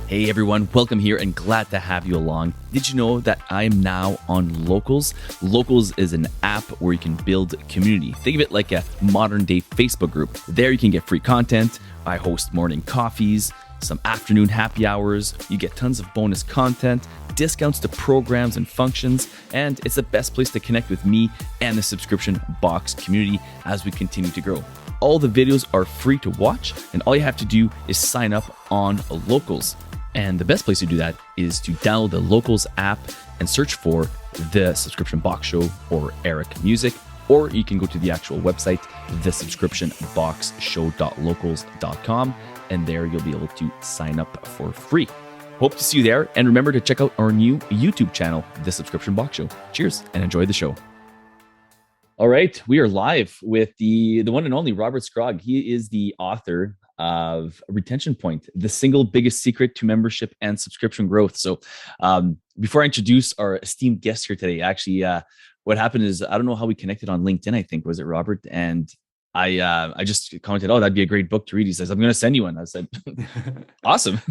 Hey everyone, welcome here and glad to have you along. Did you know that I am now on Locals? Locals is an app where you can build community. Think of it like a modern day Facebook group. There you can get free content. I host morning coffees, some afternoon happy hours. You get tons of bonus content, discounts to programs and functions, and it's the best place to connect with me and the subscription box community as we continue to grow. All the videos are free to watch, and all you have to do is sign up on Locals. And the best place to do that is to download the Locals app and search for The Subscription Box Show or Eric Music, or you can go to the actual website, thesubscriptionboxshow.locals.com, and there you'll be able to sign up for free. Hope to see you there, and remember to check out our new YouTube channel, The Subscription Box Show. Cheers, and enjoy the show. All right, we are live with the one and only Robert Skrob. He is the author of Retention Point, the single biggest secret to membership and subscription growth. So before I introduce our esteemed guest here today, actually, what happened is, I don't know how we connected on LinkedIn, I think, was it Robert? And I just commented, oh, that'd be a great book to read. He says, I'm going to send you one. I said, awesome.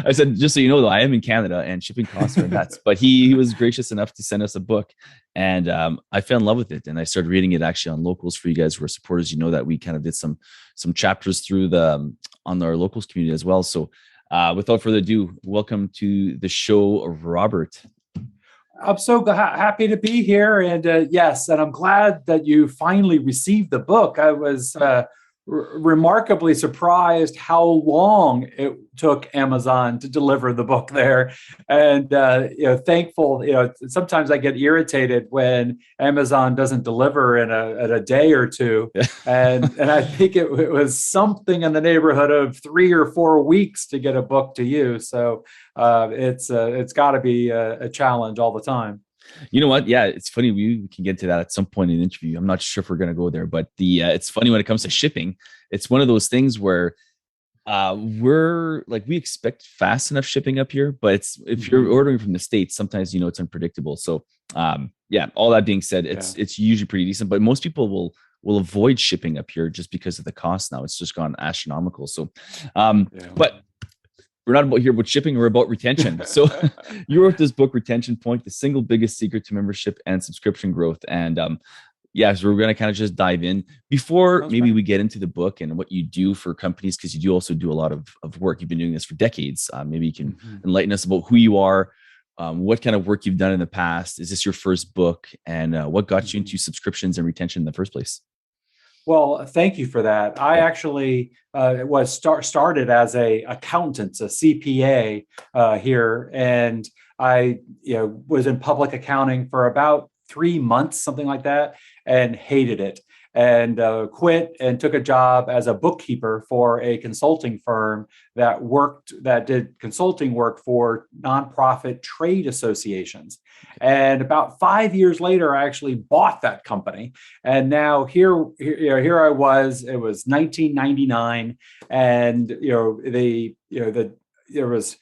I said, just so you know, though, I am in Canada and shipping costs are nuts. But he was gracious enough to send us a book. And I fell in love with it. And I started reading it actually on Locals. For you guys who are supporters, you know that we kind of did some chapters through on our Locals community as well. So without further ado, welcome to the show, Robert. I'm so happy to be here. And yes, and I'm glad that you finally received the book. I was remarkably surprised how long it took Amazon to deliver the book there. And thankful, sometimes I get irritated when Amazon doesn't deliver in a day or two. And I think it was something in the neighborhood of 3 or 4 weeks to get a book to you. So it's got to be a challenge all the time. You know what? Yeah, it's funny. We can get to that at some point in the interview. I'm not sure if we're going to go there, but it's funny when it comes to shipping. It's one of those things where we expect fast enough shipping up here, but if you're ordering from the States, sometimes it's unpredictable. So all that being said, it's usually pretty decent, but most people will avoid shipping up here just because of the cost now. It's just gone astronomical. So, but we're not about shipping, we're about retention. So you wrote this book, Retention Point, the single biggest secret to membership and subscription growth. And so we're going to kind of just dive in before we get into the book and what you do for companies, because you do also do a lot of work. You've been doing this for decades. Maybe you can enlighten us about who you are, what kind of work you've done in the past. Is this your first book? And what got you into subscriptions and retention in the first place? Well, thank you for that. I actually was started as a accountant, a CPA here, and I was in public accounting for about 3 months, something like that, and hated it, and quit and took a job as a bookkeeper for a consulting firm that did consulting work for nonprofit trade associations. And about 5 years later, I actually bought that company. And now here I was. It was 1999, and there was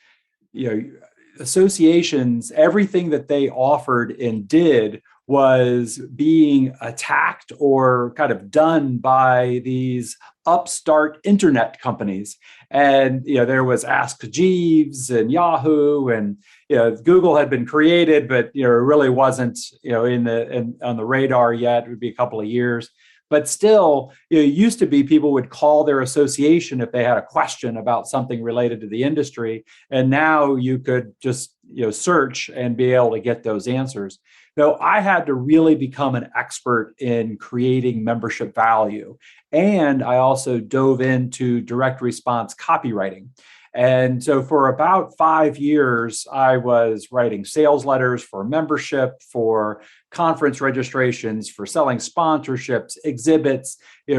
associations. Everything that they offered and did was being attacked or kind of done by these upstart internet companies. And there was Ask Jeeves and Yahoo, and Google had been created, but it really wasn't on the radar yet. It would be a couple of years. But still, it used to be people would call their association if they had a question about something related to the industry. And now you could just search and be able to get those answers. So I had to really become an expert in creating membership value. And I also dove into direct response copywriting. And so for about 5 years, I was writing sales letters for membership, for conference registrations, for selling sponsorships, exhibits,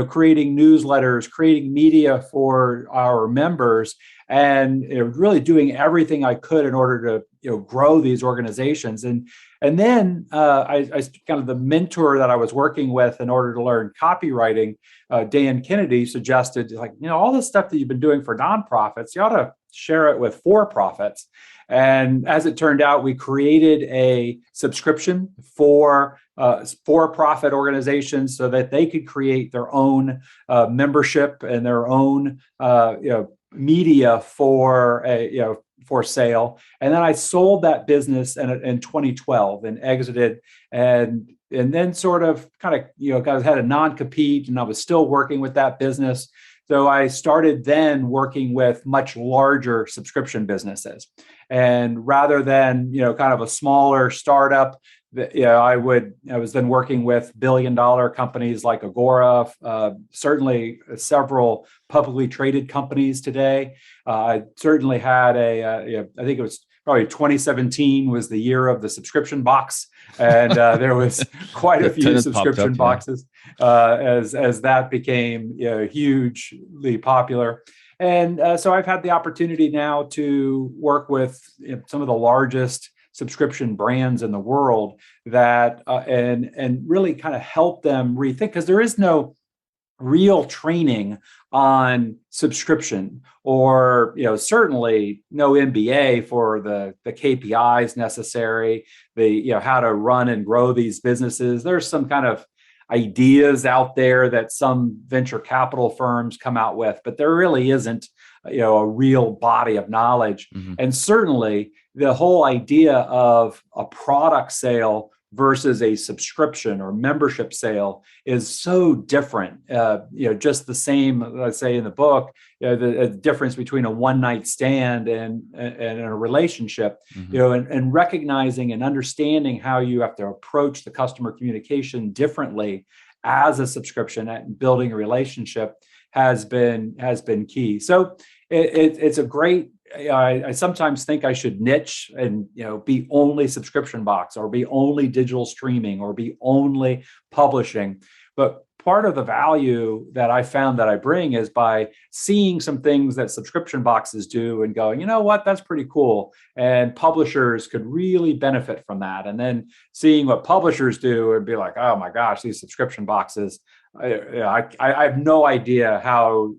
creating newsletters, creating media for our members, and really doing everything I could in order to grow these organizations. And then I kind of the mentor that I was working with in order to learn copywriting, Dan Kennedy, suggested all this stuff that you've been doing for nonprofits, you ought to share it with for-profits. And as it turned out, we created a subscription for for-profit organizations so that they could create their own membership and their own media for for sale. And then I sold that business in 2012 and exited, and then sort of kind of, guys had a non-compete, and I was still working with that business. So I started then working with much larger subscription businesses. And rather than, kind of a smaller startup, I was then working with billion-dollar companies like Agora, certainly several publicly traded companies today. I certainly had I think it was probably 2017 was the year of the subscription box, and there was quite a few subscription boxes as that became hugely popular. And so I've had the opportunity now to work with some of the largest subscription brands in the world that and really kind of help them rethink, because there is no real training on subscription, or certainly no MBA for the KPIs necessary, how to run and grow these businesses. There's some kind of ideas out there that some venture capital firms come out with, but there really isn't a real body of knowledge. Mm-hmm. And certainly the whole idea of a product sale versus a subscription or membership sale is so different. Just the same, let's say in the book, the difference between a one-night stand and a relationship, mm-hmm. and recognizing and understanding how you have to approach the customer communication differently as a subscription and building a relationship has been key. So it's a great. I sometimes think I should niche and be only subscription box, or be only digital streaming, or be only publishing. But part of the value that I found that I bring is by seeing some things that subscription boxes do and going, what, that's pretty cool, and publishers could really benefit from that. And then seeing what publishers do and be like, oh my gosh, these subscription boxes, I have no idea how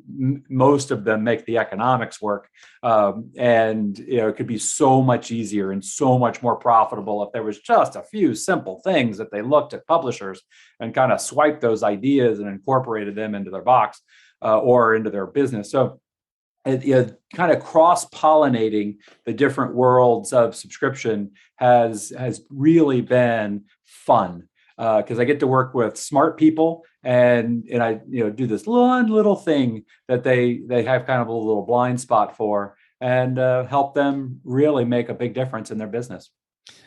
most of them make the economics work. And it could be so much easier and so much more profitable if there was just a few simple things that they looked at publishers and kind of swiped those ideas and incorporated them into their box or into their business. So kind of cross-pollinating the different worlds of subscription has really been fun. Because I get to work with smart people, and I do this one little thing that they have kind of a little blind spot for, and help them really make a big difference in their business.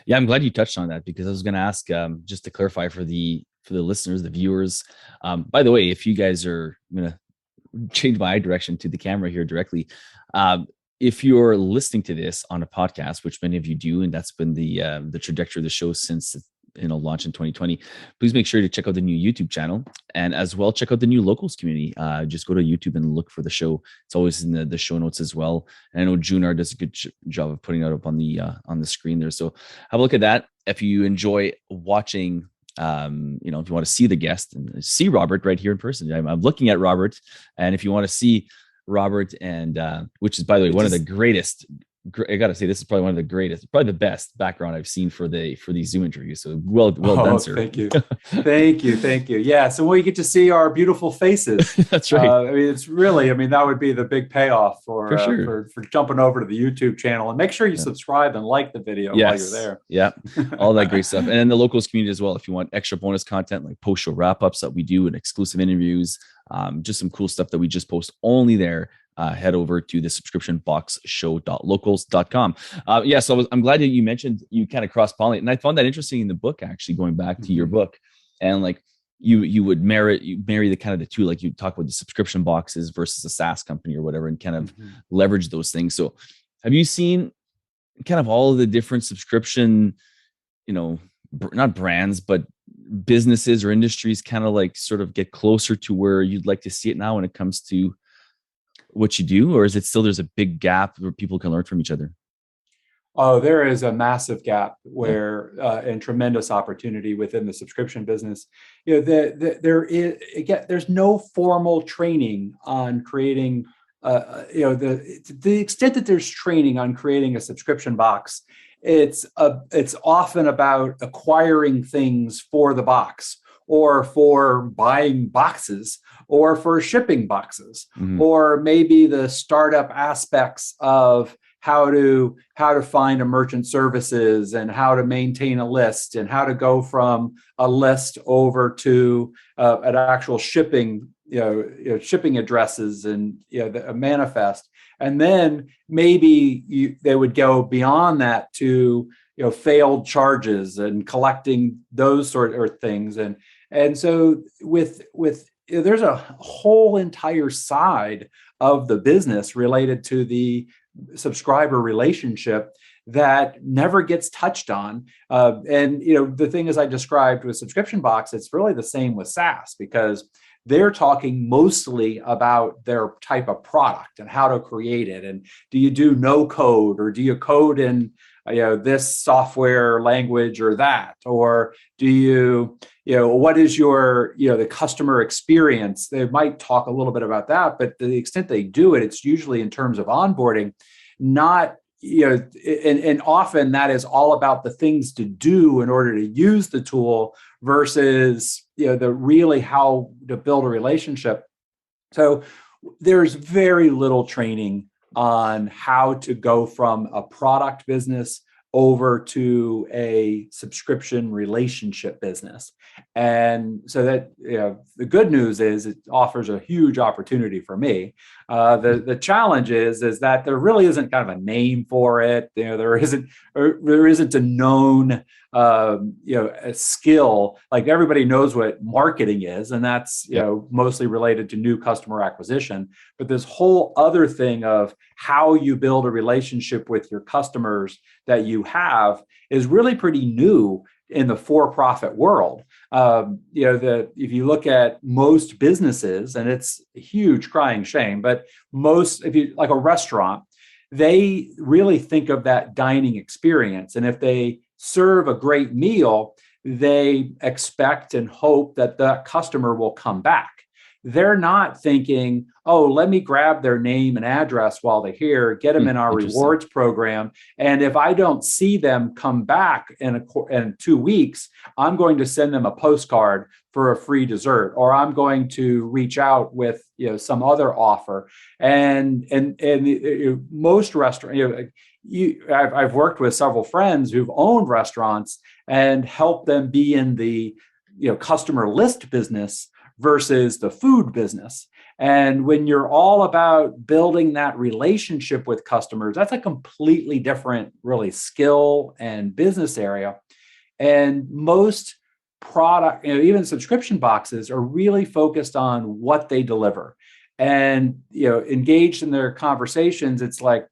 Yeah, I'm glad you touched on that, because I was going to ask, just to clarify for the listeners, the viewers. By the way, if you guys are, I'm going to change my eye direction to the camera here directly. If you're listening to this on a podcast, which many of you do, and that's been the trajectory of the show since launch in 2020, please make sure to check out the new YouTube channel, and as well check out the new locals community. Just go to YouTube and look for the show. It's always in the show notes as well. And I know Junar does a good job of putting that up on the screen there. So have a look at that. If you enjoy watching, if you want to see the guest and see Robert right here in person, I'm looking at Robert. And if you want to see Robert, and which is, by the way, one of the greatest. I got to say, this is probably one of the greatest, probably the best background I've seen for these Zoom interviews. So well done, sir. Thank you. Thank you. Yeah. So we get to see our beautiful faces. That's right. It's really, that would be the big payoff for sure. for jumping over to the YouTube channel, and make sure you subscribe and like the video while you're there. Yeah. All that great stuff. And then the locals community as well. If you want extra bonus content like post-show wrap-ups that we do, and exclusive interviews, just some cool stuff that we just post only there. Head over to the subscriptionboxshow.locals.com. So I'm glad that you mentioned you kind of cross-pollinate, and I found that interesting in the book, actually, going back to your book, and like you would marry the kind of the two, like you talk about the subscription boxes versus a SaaS company or whatever, and kind of leverage those things. So have you seen kind of all of the different subscription, not brands, but businesses or industries kind of like sort of get closer to where you'd like to see it now when it comes to what you do, or is it still there's a big gap where people can learn from each other? Oh, there is a massive gap where and tremendous opportunity within the subscription business. There's no formal training on creating. The extent that there's training on creating a subscription box, it's often about acquiring things for the box, or for buying boxes, or for shipping boxes, or maybe the startup aspects of how to find a merchant services and how to maintain a list and how to go from a list over to an actual shipping, shipping addresses and a manifest. And then maybe they would go beyond that to failed charges and collecting those sort of things. And so with there's a whole entire side of the business related to the subscriber relationship that never gets touched on. And the thing as I described with subscription box, it's really the same with SaaS, because they're talking mostly about their type of product and how to create it. And do you do no code, or do you code in this software language or that? Or do you, what is your, the customer experience? They might talk a little bit about that, but to the extent they do it, it's usually in terms of onboarding, not, and often that is all about the things to do in order to use the tool versus, the really how to build a relationship. So there's very little training on how to go from a product business over to a subscription relationship business. And so that, the good news is it offers a huge opportunity for me. The challenge is that there really isn't kind of a name for it. There isn't a known a skill. Like everybody knows what marketing is, and that's mostly related to new customer acquisition. But this whole other thing of how you build a relationship with your customers that you have is really pretty new in the for-profit world. If you look at most businesses, and it's a huge crying shame, but if you like a restaurant, they really think of that dining experience. And if they serve a great meal, they expect and hope that the customer will come back. They're not thinking, oh, let me grab their name and address while they're here, get them in our rewards program. And if I don't see them come back in 2 weeks, I'm going to send them a postcard for a free dessert, or I'm going to reach out with some other offer. And most restaurants, I've worked with several friends who've owned restaurants and helped them be in the customer list business versus the food business. And when you're all about building that relationship with customers, that's a completely different, really, skill and business area. And most product, even subscription boxes, are really focused on what they deliver and engaged in their conversations. It's like,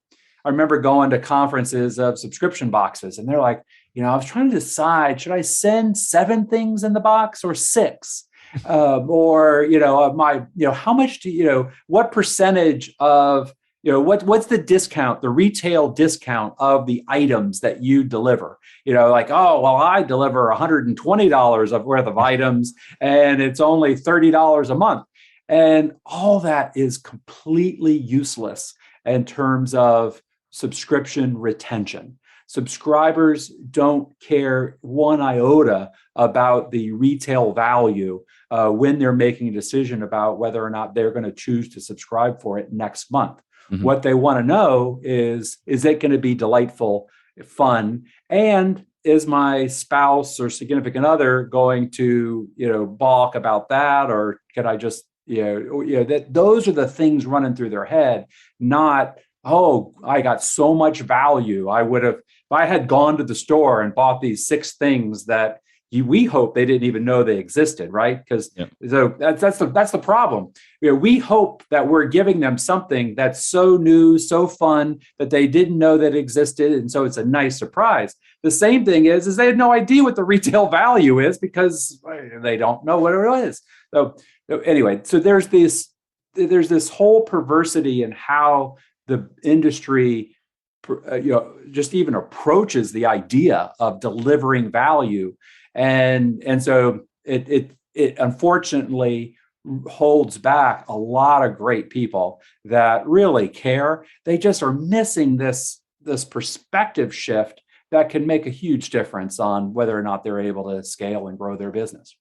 I remember going to conferences of subscription boxes, and they're like, I was trying to decide, should I send 7 things in the box or 6? Or how much do what percentage of what's the discount, the retail discount of the items that you deliver? Like, oh, well, I deliver $120 of worth of items, and it's only $30 a month, and all that is completely useless in terms of subscription retention. Subscribers don't care one iota about the retail value when they're making a decision about whether or not they're going to choose to subscribe for it next month. Mm-hmm. What they want to know is it going to be delightful, fun, and is my spouse or significant other going to balk about that, or can I just that those are the things running through their head, not, oh, I got so much value. I would have, if I had gone to the store and bought these 6 things that we hope they didn't even know they existed, right? Because so that's the problem. We hope that we're giving them something that's so new, so fun that they didn't know that existed, and so it's a nice surprise. The same thing is they had no idea what the retail value is because they don't know what it is. So anyway, so there's this whole perversity in how the industry just even approaches the idea of delivering value, and so it unfortunately holds back a lot of great people that really care. They just are missing this perspective shift that can make a huge difference on whether or not they're able to scale and grow their business.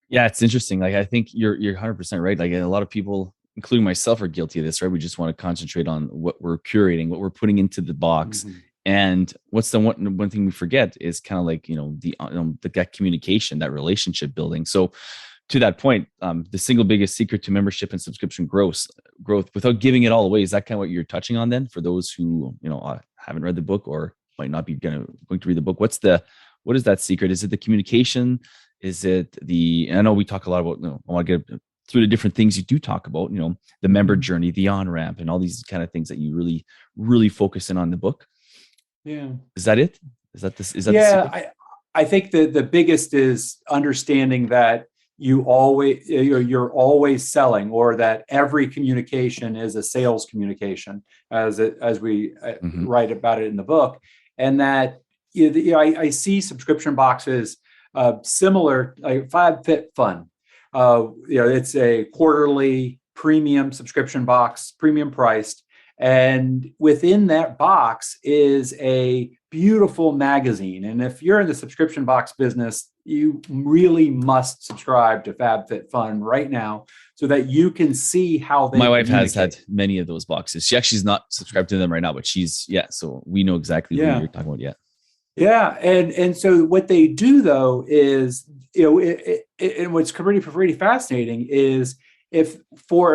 Yeah, it's interesting. Like, I think you're 100% right. Like, a lot of people including myself, are guilty of this, right? We just want to concentrate on what we're curating, what we're putting into the box. Mm-hmm. And what's the one thing we forget is kind of like, that communication, that relationship building. So to that point, the single biggest secret to membership and subscription growth, without giving it all away, is that kind of what you're touching on then for those who, haven't read the book or might not be going to read the book? What is that secret? Is it the communication? Is it I know we talk a lot about, I want to get through the different things you do talk about, the member journey, the on-ramp, and all these kind of things that you really, really focus in on the book. Yeah. Is that it? Is that this? Is that yeah, the secret? I think the biggest is understanding that you're always selling, or that every communication is a sales communication, as we write about it in the book. And that I see subscription boxes similar, like FabFitFun. It's a quarterly premium subscription box, premium priced. And within that box is a beautiful magazine. And if you're in the subscription box business, you really must subscribe to FabFitFun right now so that you can see how they. My wife has had many of those boxes. She actually is not subscribed to them right now, but so we know exactly what you're talking about. Yeah. Yeah. And so what they do though is, and what's pretty fascinating is if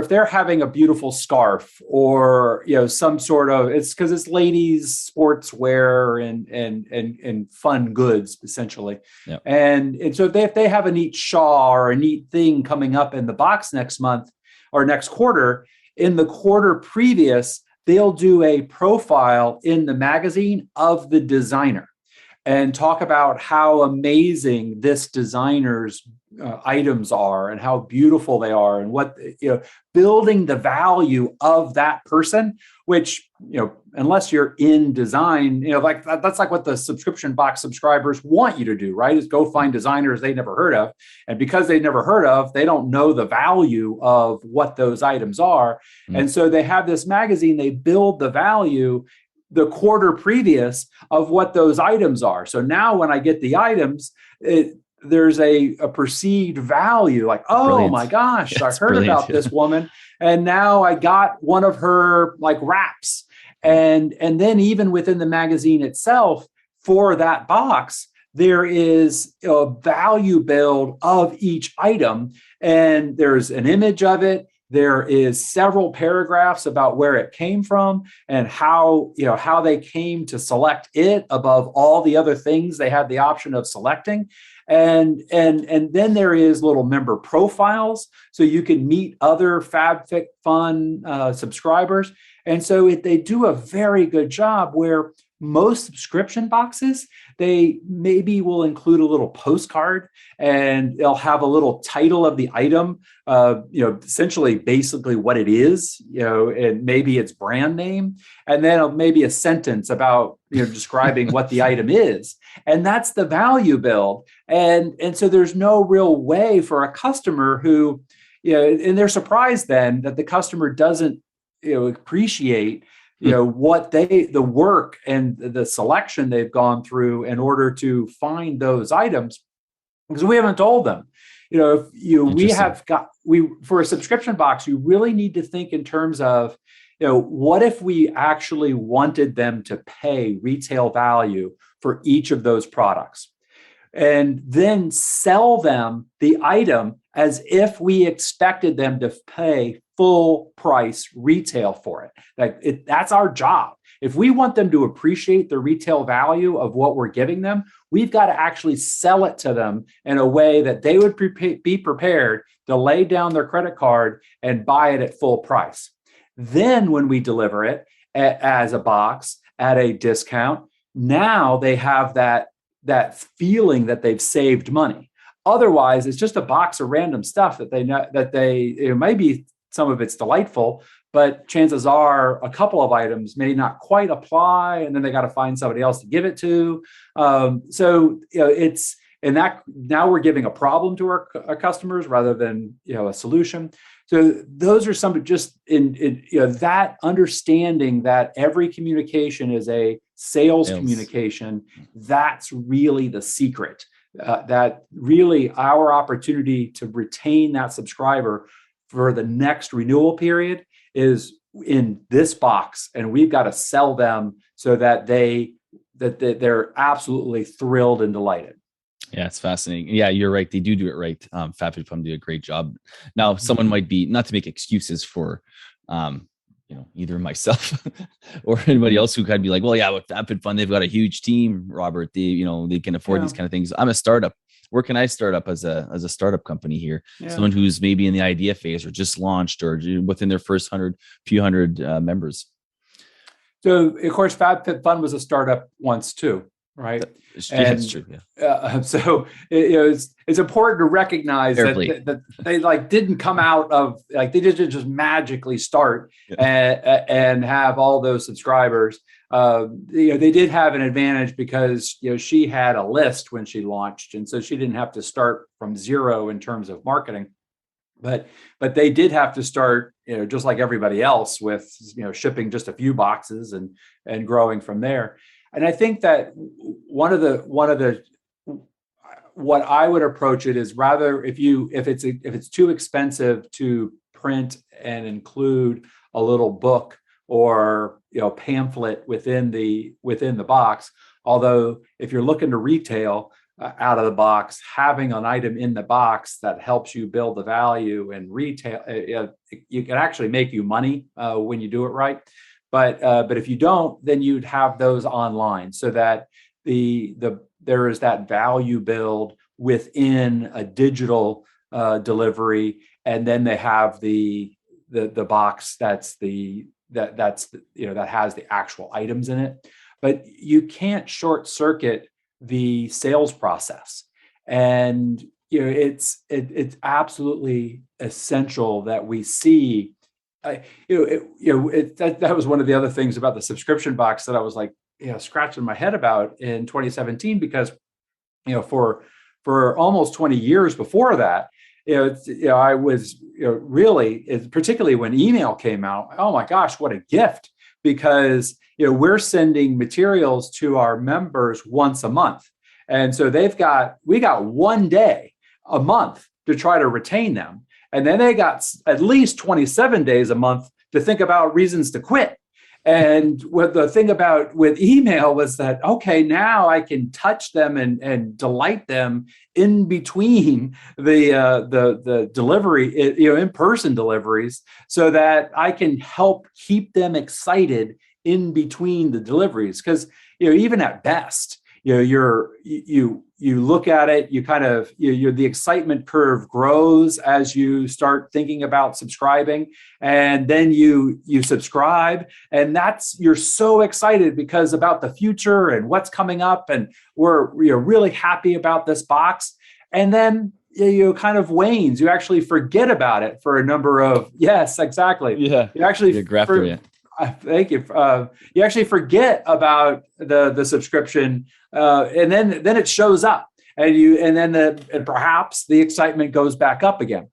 they're having a beautiful scarf or, some sort of, it's because it's ladies sportswear and fun goods essentially. Yep. And so if they have a neat shawl or a neat thing coming up in the box next month or next quarter, in the quarter previous, they'll do a profile in the magazine of the designer and talk about how amazing this designer's items are and how beautiful they are, and what, building the value of that person, which, unless you're in design, like that's like what the subscription box subscribers want you to do, right? Is go find designers they never heard of. And because they never heard of, they don't know the value of what those items are. Mm. And so they have this magazine, they build the value the quarter previous of what those items are. So now when I get the items, there's a perceived value, like, oh, brilliant. My gosh, I heard about this woman. And now I got one of her like wraps. And then even within the magazine itself for that box, there is a value build of each item. And there's an image of it. There is several paragraphs about where it came from and how they came to select it above all the other things they had the option of selecting. And then there is little member profiles, so you can meet other FabFitFun subscribers. And so they do a very good job where most subscription boxes, they maybe will include a little postcard and they'll have a little title of the item, essentially basically what it is, and maybe its brand name, and then maybe a sentence about, describing what the item is. And that's the value build. And so there's no real way for a customer who, and they're surprised then that the customer doesn't, appreciate what the work and the selection they've gone through in order to find those items, because we haven't told them. For a subscription box, you really need to think in terms of, what if we actually wanted them to pay retail value for each of those products, and then sell them the item as if we expected them to pay full price retail for it. That's our job. If we want them to appreciate the retail value of what we're giving them, we've got to actually sell it to them in a way that they would be prepared to lay down their credit card and buy it at full price. Then when we deliver it as a box at a discount, now they have that feeling that they've saved money. Otherwise, it's just a box of random stuff that it may be, some of it's delightful, but chances are a couple of items may not quite apply, and then they got to find somebody else to give it to. It's, and that now we're giving a problem to our customers rather than, a solution. So those are some just in that understanding that every communication is a sales communication. That's really the secret. That really our opportunity to retain that subscriber for the next renewal period is in this box, and we've got to sell them so that they're absolutely thrilled and delighted. Yeah, it's fascinating. Yeah, you're right. They do it right. FabFitFun do a great job. Now, someone might be, not to make excuses for, either myself or anybody else who could be like, well, yeah, with FabFitFun, they've got a huge team, Robert. They can afford these kind of things. I'm a startup. Where can I start up as a startup company here? Yeah. Someone who's maybe in the idea phase or just launched or within their first few hundred members. So, of course, FabFitFun was a startup once too, right? That's true. Yeah. So it's important to recognize that they didn't come out of they didn't just magically start and have all those subscribers. They did have an advantage because she had a list when she launched, and so she didn't have to start from zero in terms of marketing. But they did have to start, just like everybody else, with shipping just a few boxes and growing from there. And I think that one of the what I would approach it is, rather if it's too expensive to print and include a little book or pamphlet within the box. Although if you're looking to retail out of the box, having an item in the box that helps you build the value and retail, you can actually make you money when you do it right. But if you don't, then you'd have those online so that there is that value build within a digital delivery, and then they have the box that has the actual items in it. But you can't short circuit the sales process, and it's absolutely essential that we see. That was one of the other things about the subscription box that I was scratching my head about in 2017, because for almost 20 years before that, I was really, particularly when email came out, oh my gosh, what a gift, because we're sending materials to our members once a month, and so we got 1 day a month to try to retain them. And then they got at least 27 days a month to think about reasons to quit. And what the thing about with email was that, okay, now I can touch them and delight them in between the delivery, in-person deliveries, so that I can help keep them excited in between the deliveries. Because even at best, you look at it, the excitement curve grows as you start thinking about subscribing, and then you subscribe, and you're so excited because about the future and what's coming up, and we're really happy about this box, and then kind of wanes. You actually forget about it for a number of exactly. Yeah, you actually thank you. You actually forget about the subscription, and then it shows up, and perhaps the excitement goes back up again.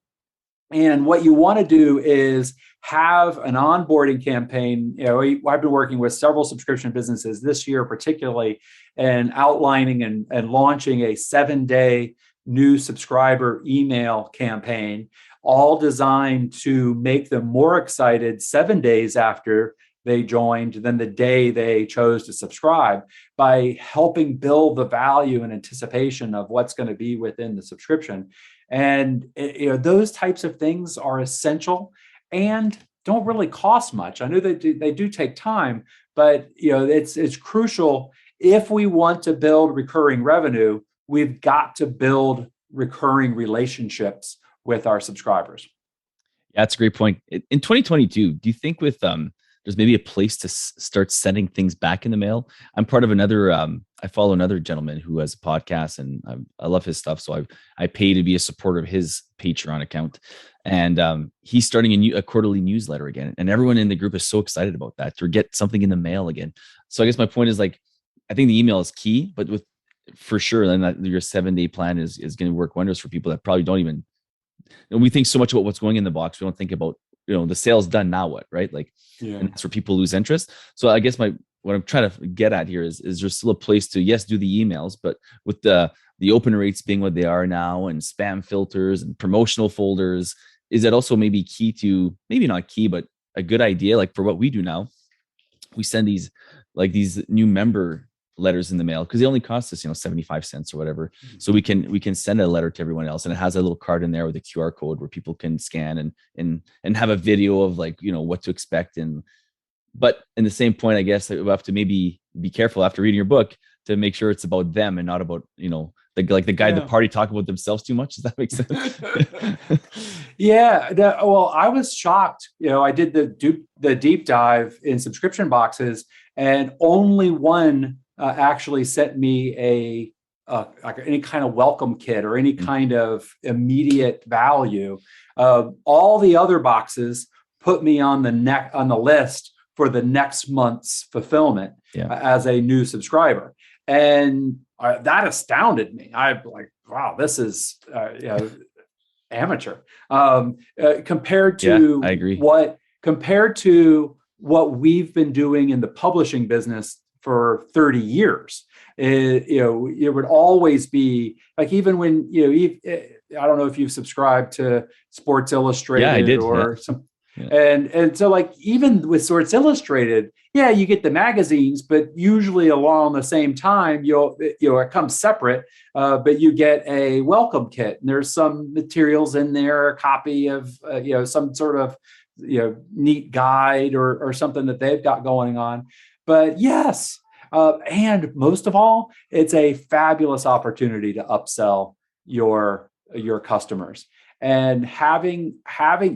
And what you want to do is have an onboarding campaign. I've been working with several subscription businesses this year, particularly, and outlining and launching a 7-day new subscriber email campaign, all designed to make them more excited 7 days after they joined than the day they chose to subscribe, by helping build the value and anticipation of what's going to be within the subscription. And those types of things are essential and don't really cost much. I know they do take time, but it's crucial. If we want to build recurring revenue, we've got to build recurring relationships with our subscribers. Yeah, that's a great point. In 2022, do you think with there's maybe a place to start sending things back in the mail? I'm part of another. I follow another gentleman who has a podcast, and I love his stuff. So I pay to be a supporter of his Patreon account, and he's starting a quarterly newsletter again. And everyone in the group is so excited about that, to get something in the mail again. So I guess my point is, I think the email is key, but for sure, then your 7-day plan is going to work wonders for people that probably don't even. We think so much about what's going in the box. We don't think about, the sale's done, now what, right? And that's where people lose interest. So I guess what I'm trying to get at here is there's still a place to, yes, do the emails, but with the open rates being what they are now, and spam filters and promotional folders, is that also maybe key to, maybe not key, but a good idea? Like for what we do now, we send these new member letters in the mail because they only cost us 75 cents or whatever. So we can send a letter to everyone else, and it has a little card in there with a QR code where people can scan and have a video of what to expect. But in the same point, I guess we have to maybe be careful after reading your book to make sure it's about them and not about the guy at the party talking about themselves too much. Does that make sense? Yeah. Well, I was shocked. I did the deep dive in subscription boxes, and only one actually sent me like any kind of welcome kit or any kind of immediate value. All the other boxes put me on the list for the next month's fulfillment as a new subscriber, and that astounded me. I'm like, wow, this is amateur compared to I agree. Compared to what we've been doing in the publishing business for 30 years. It would always be like, even when I don't know if you've subscribed to Sports Illustrated. I did, or some. Yeah. And so, like, even with Sports Illustrated, you get the magazines, but usually along the same time, it comes separate, but you get a welcome kit, and there's some materials in there, a copy of some sort of neat guide or something that they've got going on. But yes, and most of all, it's a fabulous opportunity to upsell your customers. And having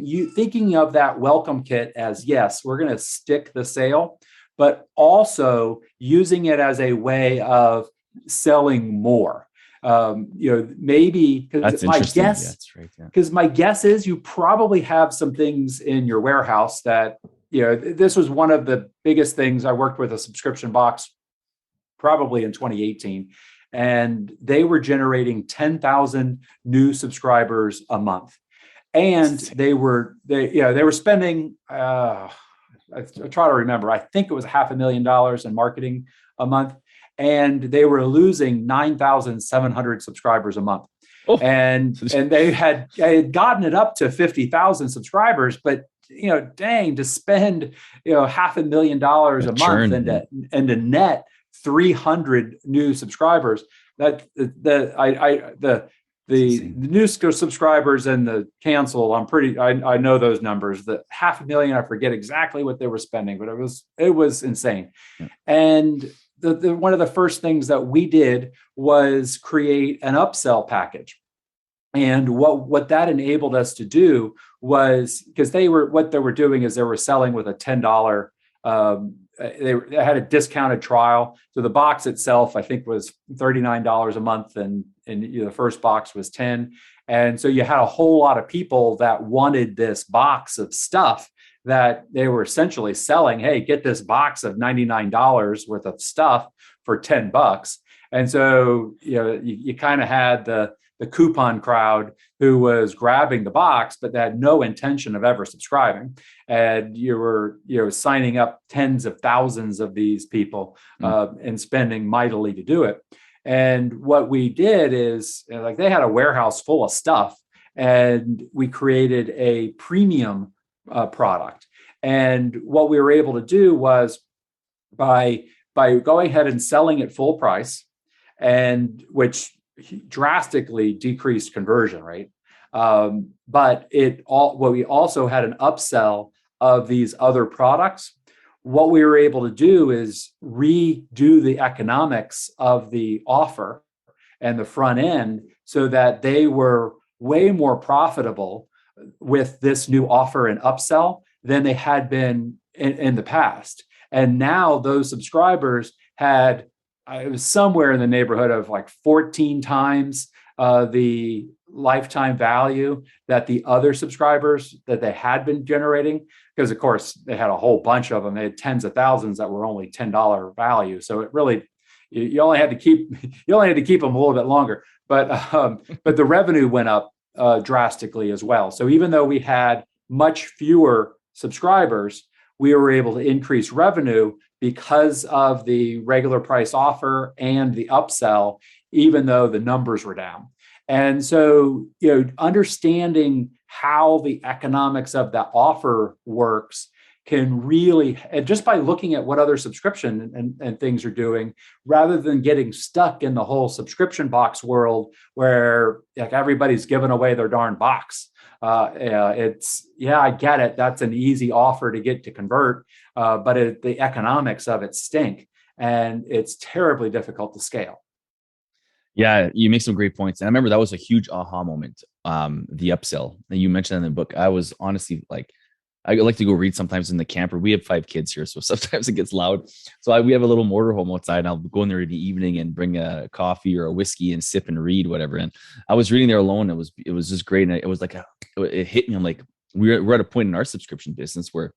you thinking of that welcome kit as, yes, we're going to stick the sale, but also using it as a way of selling more. Maybe because my guess is you probably have some things in your warehouse that, this was one of the biggest things. I worked with a subscription box probably in 2018. And they were generating 10,000 new subscribers a month, and they were spending. I try to remember. I think it was $500,000 in marketing a month, and they were losing 9,700 subscribers a month. Oh. And they had gotten it up to 50,000 subscribers, but to spend $500,000 a month and to net 300 new subscribers. That the new subscribers and the cancel, I know those numbers. The 500,000, I forget exactly what they were spending, but it was insane. Yeah. And one of the first things that we did was create an upsell package. And what that enabled us to do was, because they were doing is they were selling with a $10. They had a discounted trial. So the box itself, I think, was $39 a month, and the first box was $10. And so you had a whole lot of people that wanted this box of stuff that they were essentially selling. Hey, get this box of $99 worth of stuff for $10. And so you kind of had the coupon crowd who was grabbing the box, but they had no intention of ever subscribing. And you were signing up tens of thousands of these people and spending mightily to do it. And what we did is, they had a warehouse full of stuff, and we created a premium product. And what we were able to do was, by going ahead and selling at full price, and which drastically decreased conversion rate. But we also had an upsell of these other products. What we were able to do is redo the economics of the offer and the front end so that they were way more profitable with this new offer and upsell than they had been in the past. And now those subscribers had, it was somewhere in the neighborhood of like 14 times the lifetime value that the other subscribers that they had been generating, because of course they had a whole bunch of them. They had tens of thousands that were only $10 value. So it really, you only had to keep them a little bit longer, but the revenue went up drastically as well. So even though we had much fewer subscribers, we were able to increase revenue because of the regular price offer and the upsell, even though the numbers were down. And so, understanding how the economics of that offer works can really, and just by looking at what other subscription and things are doing, rather than getting stuck in the whole subscription box world where like everybody's giving away their darn box. I get it. That's an easy offer to get to convert, but the economics of it stink, and it's terribly difficult to scale. Yeah, you make some great points. And I remember that was a huge aha moment. The upsell that you mentioned in the book. I was honestly like, I like to go read sometimes in the camper. We have 5 kids here, so sometimes it gets loud. So we have a little motorhome outside, and I'll go in there in the evening and bring a coffee or a whiskey and sip and read whatever. And I was reading there alone. It was just great, and it was like it hit me. I'm like, we're at a point in our subscription business where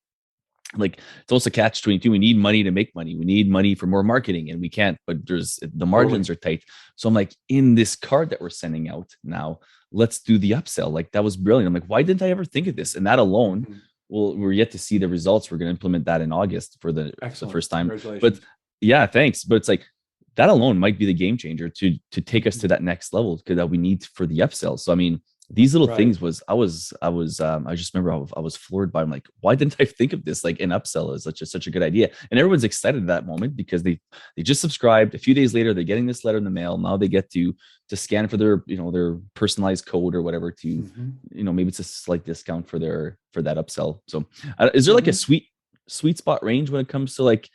like it's also catch-22. We need money to make money. We need money for more marketing, and we can't. But the margins are tight. So I'm like, in this card that we're sending out now, let's do the upsell. Like that was brilliant. I'm like, why didn't I ever think of this? And that alone. Mm-hmm. Well, we're yet to see the results. We're going to implement that in August for the first time. But yeah, thanks. But it's like that alone might be the game changer to take us to that next level that we need for the upsell. So I mean, these little things I just remember I was floored by. I'm like, why didn't I think of this? Like an upsell is such a good idea, and everyone's excited at that moment because they just subscribed. A few days later, they're getting this letter in the mail. Now they get to scan for their their personalized code or whatever to maybe it's a slight discount for that upsell. So is there like a sweet spot range when it comes to like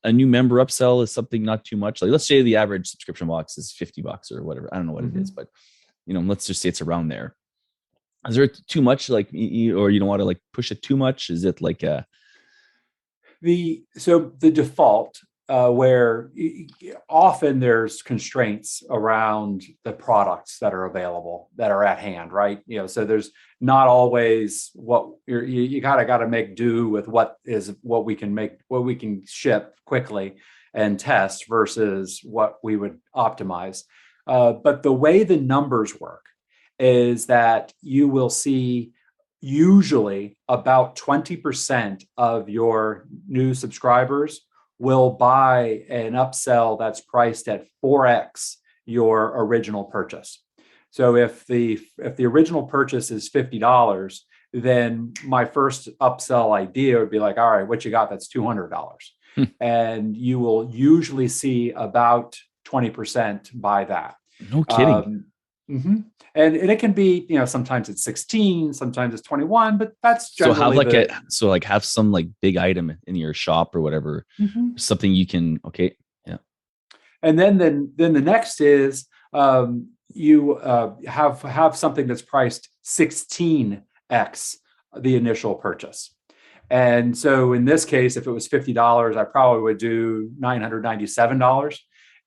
a new member upsell? Is something not too much? Like let's say the average subscription box is $50 or whatever. I don't know what it is, but let's just say it's around there. Is there too much like, or you don't want to like push it too much? Is it like the default where often there's constraints around the products that are available that are at hand, right? So there's not always what you got to make do with what we can ship quickly and test versus what we would optimize. But the way the numbers work is that you will see usually about 20% of your new subscribers will buy an upsell that's priced at 4x your original purchase. So if the original purchase is $50, then my first upsell idea would be like, all right, what you got? That's $200. And you will usually see about 20% buy that. No kidding. And it can be, sometimes it's 16, sometimes it's 21, but that's generally have some like big item in your shop or whatever, something you can, okay. Yeah. And then the next is you have something that's priced 16x the initial purchase. And so in this case, if it was $50, I probably would do $997.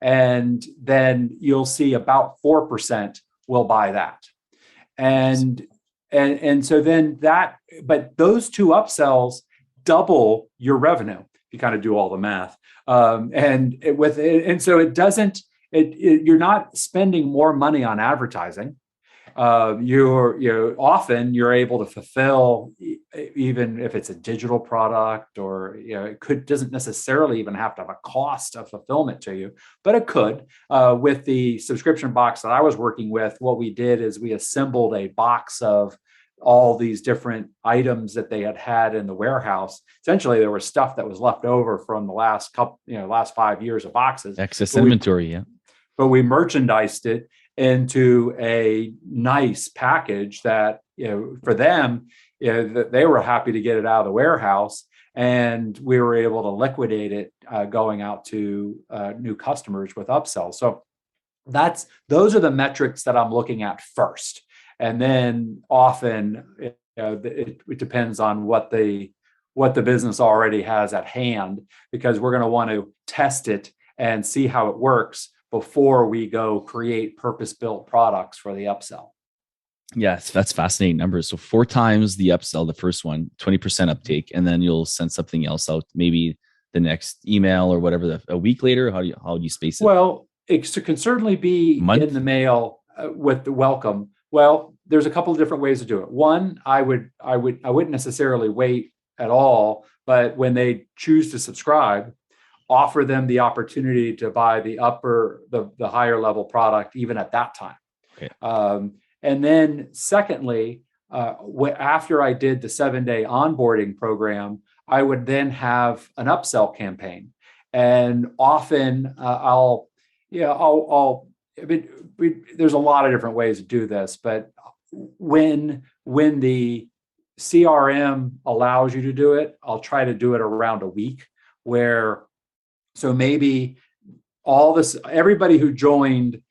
And then you'll see about 4% will buy that. And so then but those two upsells double your revenue if you kind of do all the math. So it doesn't, you're not spending more money on advertising. You're able to fulfill, even if it's a digital product, or it doesn't necessarily even have to have a cost of fulfillment to you, but it could. With the subscription box that I was working with, what we did is we assembled a box of all these different items that they had in the warehouse. Essentially, there was stuff that was left over from the last 5 years of boxes, excess inventory. But we merchandised it into a nice package that, for them, they were happy to get it out of the warehouse, and we were able to liquidate it going out to new customers with upsells. So those are the metrics that I'm looking at first. And then often it depends on what the business already has at hand, because we're going to want to test it and see how it works before we go create purpose-built products for the upsell. Yes, that's fascinating numbers. So 4 times the upsell, the first one, 20% uptake, and then you'll send something else out, maybe the next email or whatever, a week later. How do you space it? Well, it can certainly be in the mail with the welcome. Well, there's a couple of different ways to do it. One, I wouldn't necessarily wait at all, but when they choose to subscribe, offer them the opportunity to buy the higher level product even at that time. Okay. And then secondly, after I did the 7-day onboarding program, I would then have an upsell campaign. And often there's a lot of different ways to do this, but when the CRM allows you to do it, I'll try to do it around a week so maybe everybody who joined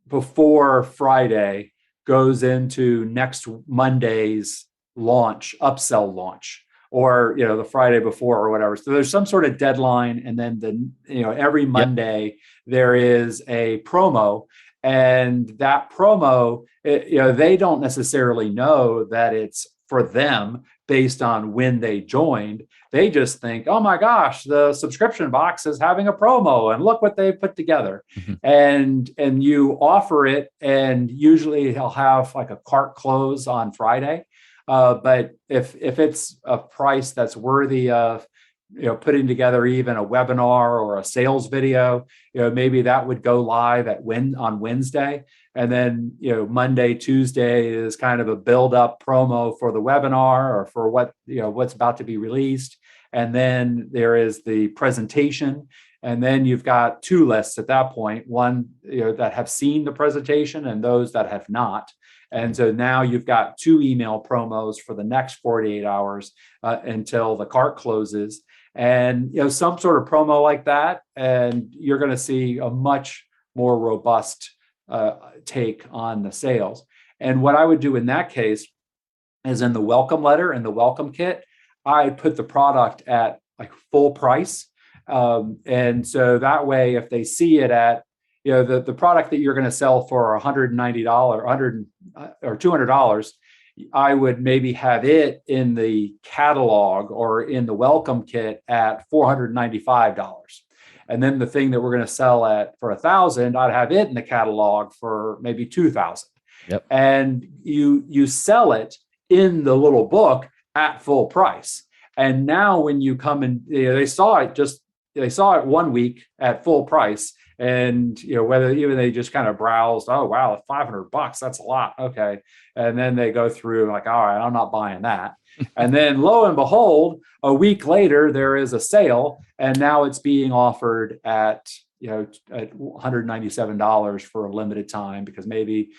before Friday goes into next Monday's upsell launch, or the Friday before or whatever. So there's some sort of deadline, and then every Monday there is a promo, and that promo, they don't necessarily know that it's for them based on when they joined. They just think, oh my gosh, the subscription box is having a promo and look what they put together. And you offer it, and usually he'll have like a cart close on Friday. But if it's a price that's worthy of putting together even a webinar or a sales video, maybe that would go live on Wednesday. And then, Monday, Tuesday is kind of a build up promo for the webinar or for what's about to be released. And then there is the presentation. And then you've got two lists at that point, one, that have seen the presentation and those that have not. And so now you've got 2 email promos for the next 48 hours until the cart closes. And some sort of promo like that, and you're going to see a much more robust take on the sales. And what I would do in that case is, in the welcome letter and the welcome kit, I put the product at like full price. And so that way, if they see it at the product that you're going to sell for $190 or $200, I would maybe have it in the catalog or in the welcome kit at $495. And then the thing that we're going to sell for $1,000, I'd have it in the catalog for maybe $2,000. Yep. And you sell it in the little book at full price. And now when you come in, they saw it 1 week at full price. And whether even they just kind of browsed, oh wow, $500, that's a lot, okay. And then they go through like, all right, I'm not buying that. And then lo and behold, a week later there is a sale, and now it's being offered at $197 for a limited time, because maybe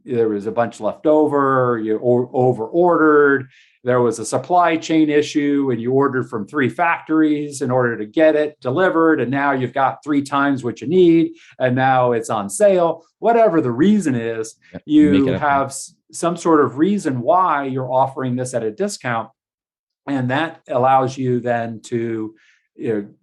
there was a bunch left over, you over ordered, there was a supply chain issue, and you ordered from 3 factories in order to get it delivered, and now you've got 3 times what you need, and now it's on sale. Whatever the reason is, you have some sort of reason why you're offering this at a discount, and that allows you then to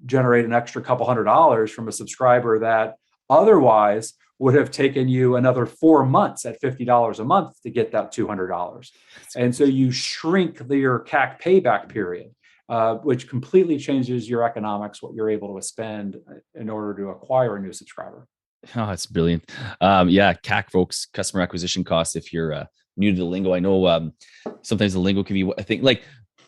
generate an extra couple $100 from a subscriber that otherwise would have taken you another 4 months at $50 a month to get that $200. And so you shrink your CAC payback period, which completely changes your economics, what you're able to spend in order to acquire a new subscriber. Oh, that's brilliant. CAC, folks, customer acquisition costs. If you're new to the lingo, I know sometimes the lingo can be, I think, like,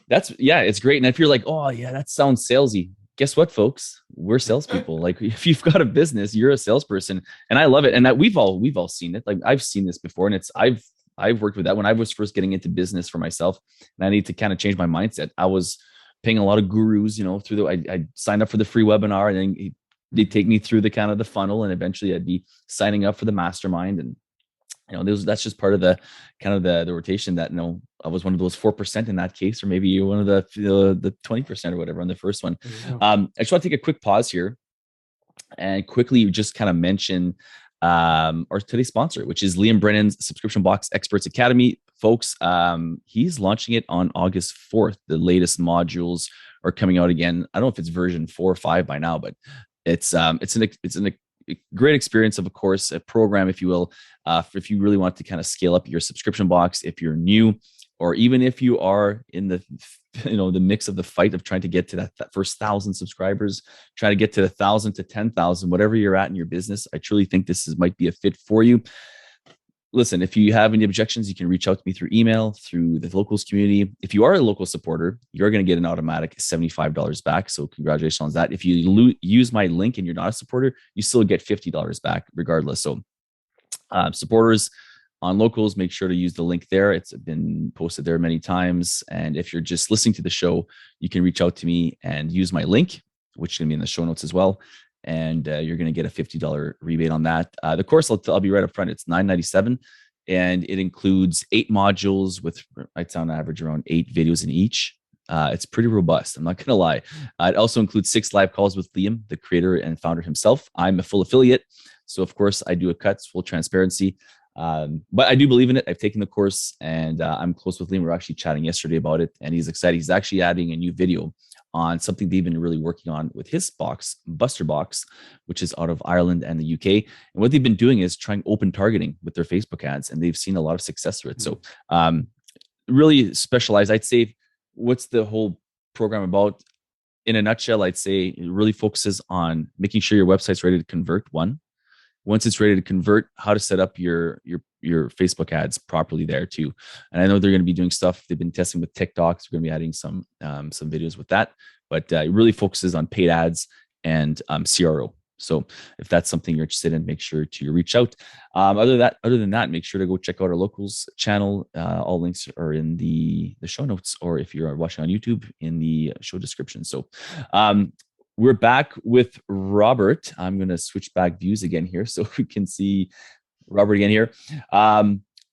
it's great. And if you're like, oh yeah, that sounds salesy, guess what, folks? We're salespeople. Like, if you've got a business, you're a salesperson, and I love it. And that we've all seen it. Like, I've seen this before, and I've worked with that when I was first getting into business for myself, and I need to kind of change my mindset. I was paying a lot of gurus, I signed up for the free webinar, and then they'd take me through the kind of the funnel, and eventually I'd be signing up for the mastermind. And that's just part of the kind of the rotation that, I was one of those 4% in that case, or maybe one of the 20% or whatever on the first one. I just want to take a quick pause here and quickly just kind of mention our today's sponsor, which is Liam Brennan's Subscription Box Experts Academy. Folks, he's launching it on August 4th. The latest modules are coming out again. I don't know if it's version 4 or 5 by now, but it's a great experience of course, a program, if you will, if you really want to kind of scale up your subscription box, if you're new, or even if you are in the mix of the fight of trying to get to that first 1,000 subscribers, try to get to 1,000 to 10,000, whatever you're at in your business. I truly think this might be a fit for you. Listen, if you have any objections, you can reach out to me through email, through the locals community. If you are a local supporter, you're going to get an automatic $75 back. So congratulations on that. If you use my link and you're not a supporter, you still get $50 back regardless. So supporters, on Locals, make sure to use the link there. It's been posted there many times. And if you're just listening to the show, you can reach out to me and use my link, which is going to be in the show notes as well. And you're going to get a $50 rebate on that. The course, I'll be right up front. It's $997, and it includes 8 modules with, I'd say on average, around 8 videos in each. It's pretty robust. I'm not going to lie. It also includes 6 live calls with Liam, the creator and founder himself. I'm a full affiliate, so of course I do a cut, full transparency. But I do believe in it. I've taken the course, and I'm close with Liam. We were actually chatting yesterday about it, and he's excited. He's actually adding a new video on something they've been really working on with his box, Buster Box, which is out of Ireland and the UK. And what they've been doing is trying open targeting with their Facebook ads, and they've seen a lot of success with it. So really specialized. I'd say, what's the whole program about? In a nutshell, I'd say it really focuses on making sure your website's ready to convert. Once it's ready to convert, how to set up your Facebook ads properly there too. And I know they're going to be doing stuff. They've been testing with TikTok. So we're going to be adding some videos with that. But it really focuses on paid ads and CRO. So if that's something you're interested in, make sure to reach out. Other than that, make sure to go check out our Locals channel. All links are in the show notes, or if you're watching on YouTube, in the show description. So we're back with Robert. I'm going to switch back views again here so we can see Robert again here.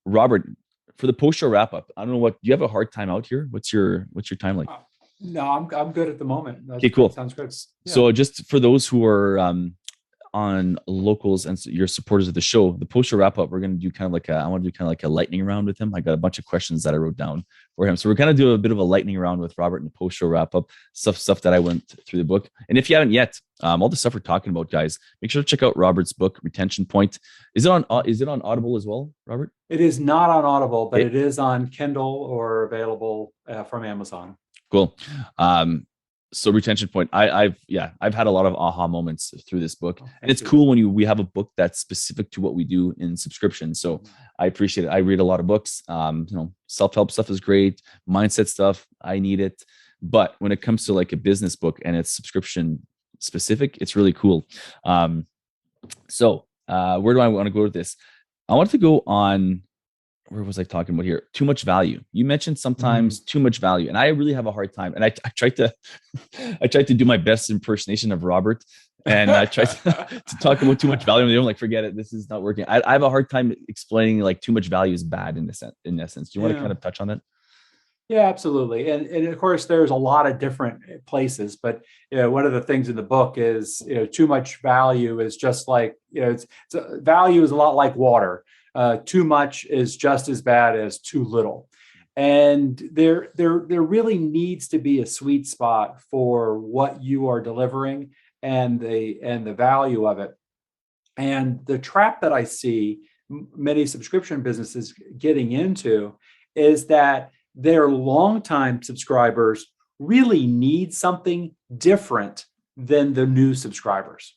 Robert, for the post-show wrap-up, I don't know, do you have a hard time out here? What's your time like? No, I'm good at the moment. Okay, cool. Sounds good. Yeah. So just for those who are on Locals and your supporters of the show, the post-show wrap-up, we're going to do I want to do kind of like a lightning round with him. I got a bunch of questions that I wrote down for him. So we're going to do a bit of a lightning round with Robert in the post-show wrap-up, stuff that I went through the book. And if you haven't yet, all the stuff we're talking about, guys, make sure to check out Robert's book, Retention Point. Is it on Audible as well, Robert? It is not on Audible, but it is on Kindle or available from Amazon. Cool. So Retention Point, I've had a lot of aha moments through this book, and it's cool when we have a book that's specific to what we do in subscription. So I appreciate it. I read a lot of books. Self-help stuff is great. Mindset stuff, I need it. But when it comes to like a business book and it's subscription specific, it's really cool. So where do I want to go with this? I want to go on. Where was I talking about here? Too much value. You mentioned sometimes too much value, and I really have a hard time. And I tried to do my best impersonation of Robert, and I tried to talk about too much value. And they don't forget it. This is not working. I have a hard time explaining like too much value is bad in essence. Do you want to kind of touch on that? Yeah, absolutely. And of course, there's a lot of different places, but one of the things in the book is too much value is just like value is a lot like water. Too much is just as bad as too little. And there really needs to be a sweet spot for what you are delivering and the value of it. And the trap that I see many subscription businesses getting into is that their longtime subscribers really need something different than the new subscribers.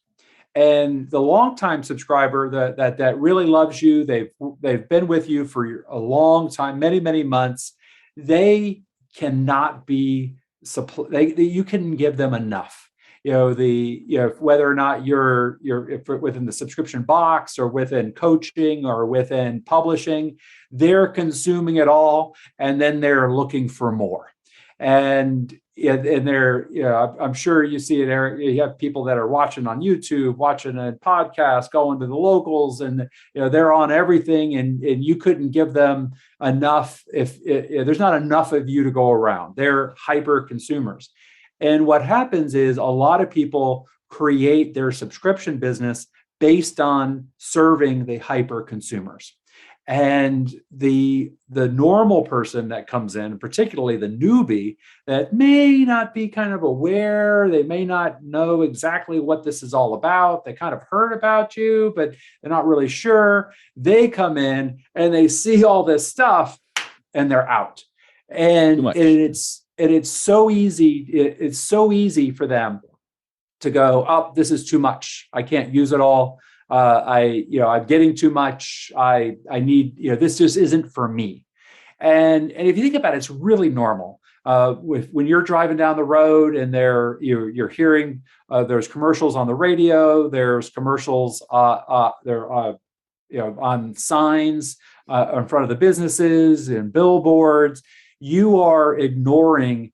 And the longtime subscriber that really loves you, they've been with you for a long time, many, many months, they cannot be you can give them enough. Whether or not you're within the subscription box or within coaching or within publishing, they're consuming it all, and then they're looking for more. And they're, I'm sure you see it, Eric. You have people that are watching on YouTube, watching a podcast, going to the Locals, and they're on everything, and you couldn't give them enough if there's not enough of you to go around. They're hyper consumers. And what happens is a lot of people create their subscription business based on serving the hyper consumers. And the normal person that comes in, particularly the newbie that may not be kind of aware, they may not know exactly what this is all about. They kind of heard about you, but they're not really sure. They come in and they see all this stuff and they're out. And it's so easy. It's so easy for them to go, oh, this is too much. I can't use it all. I'm getting too much. I need, this just isn't for me. And if you think about it, it's really normal. When you're driving down the road and you're hearing there's commercials on the radio, there's commercials on signs, in front of the businesses and billboards. You are ignoring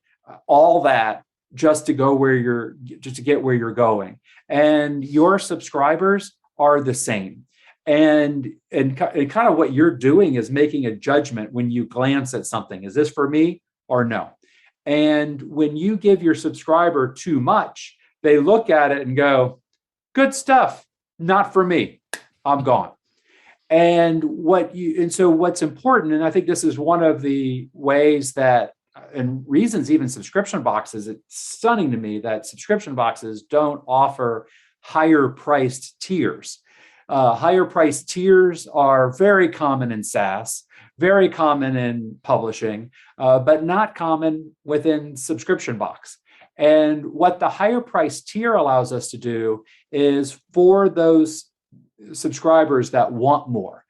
all that just to go just to get where you're going. And your subscribers are the same. And kind of what you're doing is making a judgment when you glance at something. Is this for me or no? And when you give your subscriber too much, they look at it and go, good stuff, not for me, I'm gone. And so what's important, and I think this is one of the ways that, and reasons even subscription boxes, it's stunning to me that subscription boxes don't offer higher priced tiers. Higher priced tiers are very common in SaaS, very common in publishing, but not common within subscription box. And what the higher price tier allows us to do is, for those subscribers that want more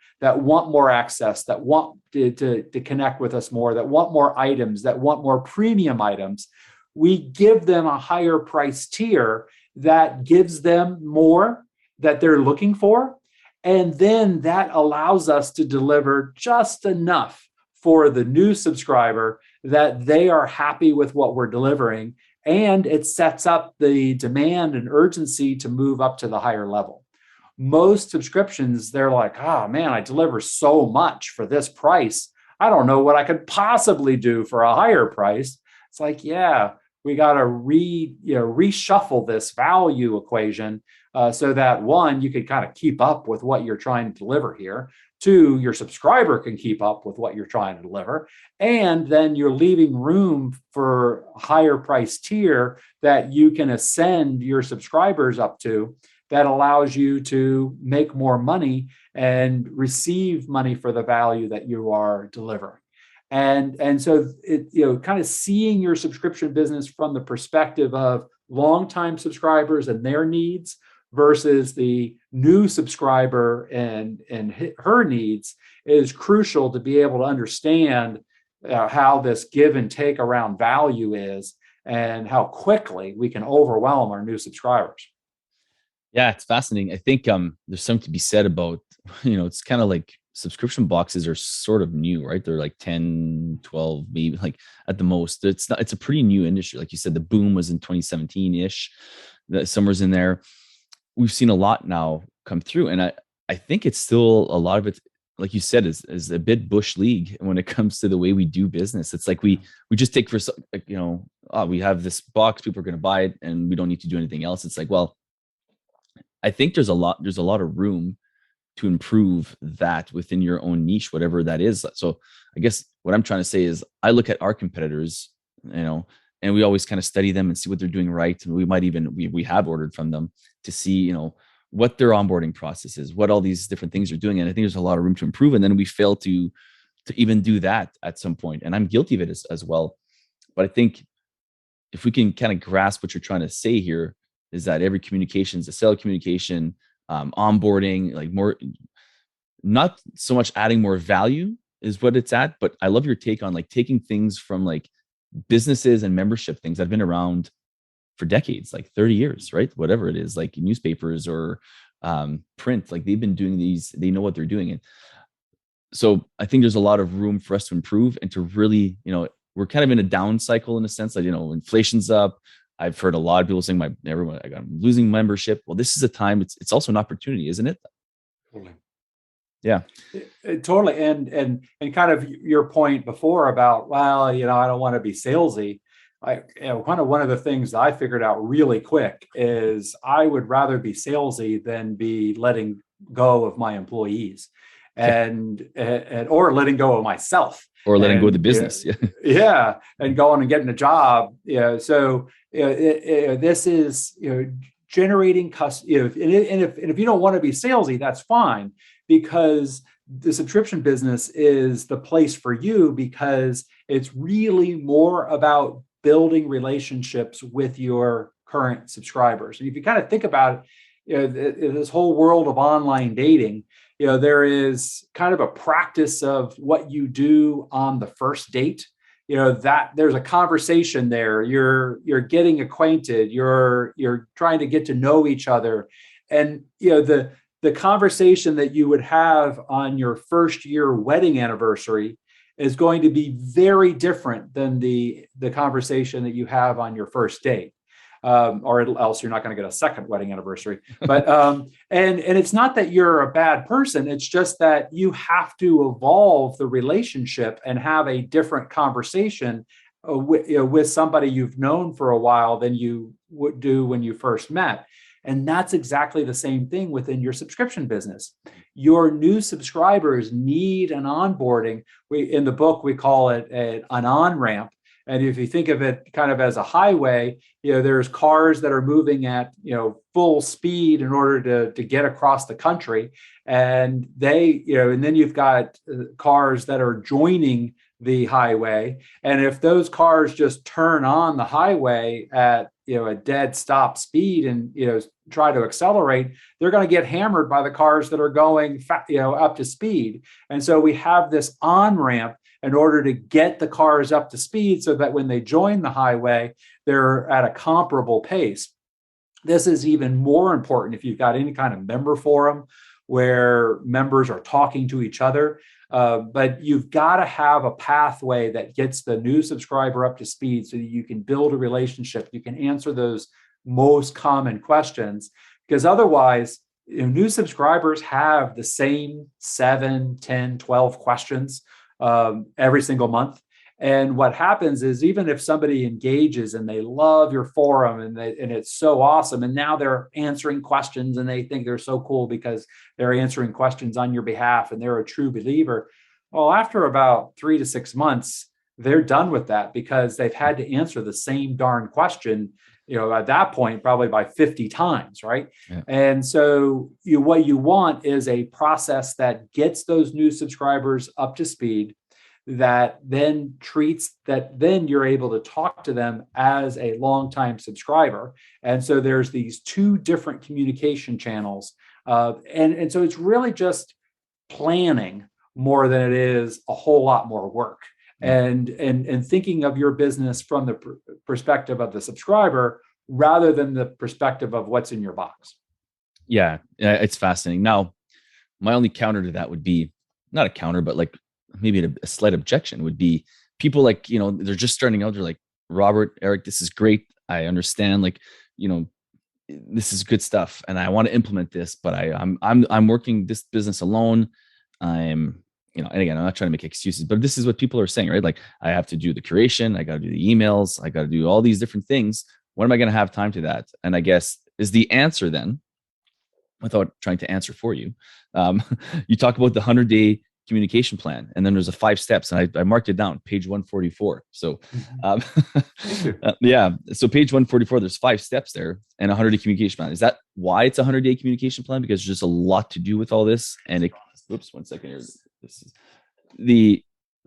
access, that want to connect with us more, that want more items, that want more premium items, we give them a higher price tier that gives them more that they're looking for. And then that allows us to deliver just enough for the new subscriber that they are happy with what we're delivering. And it sets up the demand and urgency to move up to the higher level. Most subscriptions, they're like, oh man, I deliver so much for this price. I don't know what I could possibly do for a higher price. It's like, yeah, we got to reshuffle this value equation so that, one, you can kind of keep up with what you're trying to deliver here. Two, your subscriber can keep up with what you're trying to deliver. And then you're leaving room for a higher price tier that you can ascend your subscribers up to, that allows you to make more money and receive money for the value that you are delivering. And so kind of seeing your subscription business from the perspective of longtime subscribers and their needs versus the new subscriber and her needs is crucial to be able to understand how this give and take around value is, and how quickly we can overwhelm our new subscribers. Yeah, it's fascinating. I think there's something to be said about, it's kind of like subscription boxes are sort of new, right? They're like 10, 12, maybe like at the most. It's a pretty new industry. Like you said, the boom was in 2017-ish. Somewhere's in there. We've seen a lot now come through. And I think it's still, a lot of it, like you said, is a bit bush league when it comes to the way we do business. It's like we just take for, we have this box, people are going to buy it and we don't need to do anything else. It's like, well, I think there's a lot of room to improve that within your own niche, whatever that is. So I guess what I'm trying to say is, I look at our competitors, and we always kind of study them and see what they're doing right. And we might even, we have ordered from them to see, what their onboarding process is, what all these different things are doing. And I think there's a lot of room to improve. And then we fail to even do that at some point. And I'm guilty of it as well. But I think if we can kind of grasp what you're trying to say here, is that every communication is a sales communication, onboarding, like more, not so much adding more value is what it's at, but I love your take on like taking things from like businesses and membership things that have been around for decades, like 30 years, right? Whatever it is, like newspapers or print, like they've been doing these, they know what they're doing. And so I think there's a lot of room for us to improve and to really, we're kind of in a down cycle in a sense that, inflation's up. I've heard a lot of people saying, I'm losing membership. Well, this is a time, it's also an opportunity, isn't it? Totally. Yeah. Totally. And kind of your point before about, well, I don't want to be salesy. Kind of one of the things that I figured out really quick is I would rather be salesy than be letting go of my employees and or letting go of myself. Or letting go of the business. Yeah. And going and getting a job. So this is, generating customers. And if you don't want to be salesy, that's fine, because the subscription business is the place for you, because it's really more about building relationships with your current subscribers. And if you kind of think about it, this whole world of online dating, there is kind of a practice of what you do on the first date. That there's a conversation there. You're getting acquainted. You're trying to get to know each other, and the the conversation that you would have on your first year wedding anniversary is going to be very different than the conversation that you have on your first date. Or else you're not going to get a second wedding anniversary. But and it's not that you're a bad person. It's just that you have to evolve the relationship and have a different conversation with somebody you've known for a while than you would do when you first met. And that's exactly the same thing within your subscription business. Your new subscribers need an onboarding. In the book, we call it an on-ramp. And if you think of it kind of as a highway, there's cars that are moving at, full speed in order to get across the country. And and then you've got cars that are joining the highway. And if those cars just turn on the highway at, a dead stop speed and, try to accelerate, they're going to get hammered by the cars that are going, up to speed. And so we have this on-ramp in order to get the cars up to speed so that when they join the highway, they're at a comparable pace. This is even more important if you've got any kind of member forum where members are talking to each other. But you've got to have a pathway that gets the new subscriber up to speed so that you can build a relationship. You can answer those most common questions, because otherwise, new subscribers have the same 7, 10, 12 questions every single month. And what happens is, even if somebody engages and they love your forum and it's so awesome, and now they're answering questions and they think they're so cool because they're answering questions on your behalf and they're a true believer. Well, after about 3 to 6 months, they're done with that because they've had to answer the same darn question, at that point, probably by 50 times, right? Yeah. And so what you want is a process that gets those new subscribers up to speed, that then you're able to talk to them as a longtime subscriber. And so there's these two different communication channels. And so it's really just planning more than it is a whole lot more work. And thinking of your business from the perspective of the subscriber rather than the perspective of what's in your box. Yeah, it's fascinating. Now, my only counter to that would be, not a counter, but like maybe a slight objection would be people like, they're just starting out. They're like, Robert, Eric, this is great. I understand, this is good stuff, and I want to implement this, but I'm working this business alone. And again, I'm not trying to make excuses, but this is what people are saying, right? Like, I have to do the curation, I got to do the emails, I got to do all these different things. When am I going to have time to that? And I guess is the answer then, without trying to answer for you, you talk about the 100-day communication plan, and then there's a 5 steps, and I marked it down, page 144. So, so page 144, there's 5 steps there, and a 100-day communication plan. Is that why it's a 100-day communication plan? Because there's just a lot to do with all this, and oops, 1 second here.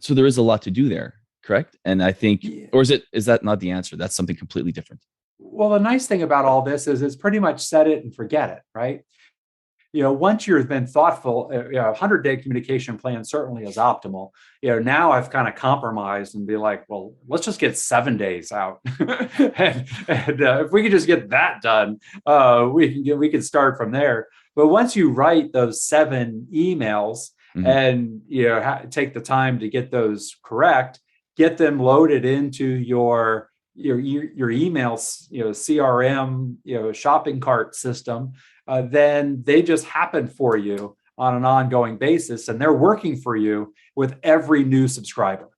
So there is a lot to do there, correct? And I think, or is that not the answer? That's something completely different. Well, the nice thing about all this is it's pretty much set it and forget it, right? Once you've been thoughtful, a 100-day communication plan certainly is optimal. Now I've kind of compromised and be like, well, let's just get 7 days out. and if we could just get that done, we can start from there. But once you write those 7 emails, and take the time to get those correct, get them loaded into your emails, CRM, shopping cart system, then they just happen for you on an ongoing basis, and they're working for you with every new subscriber.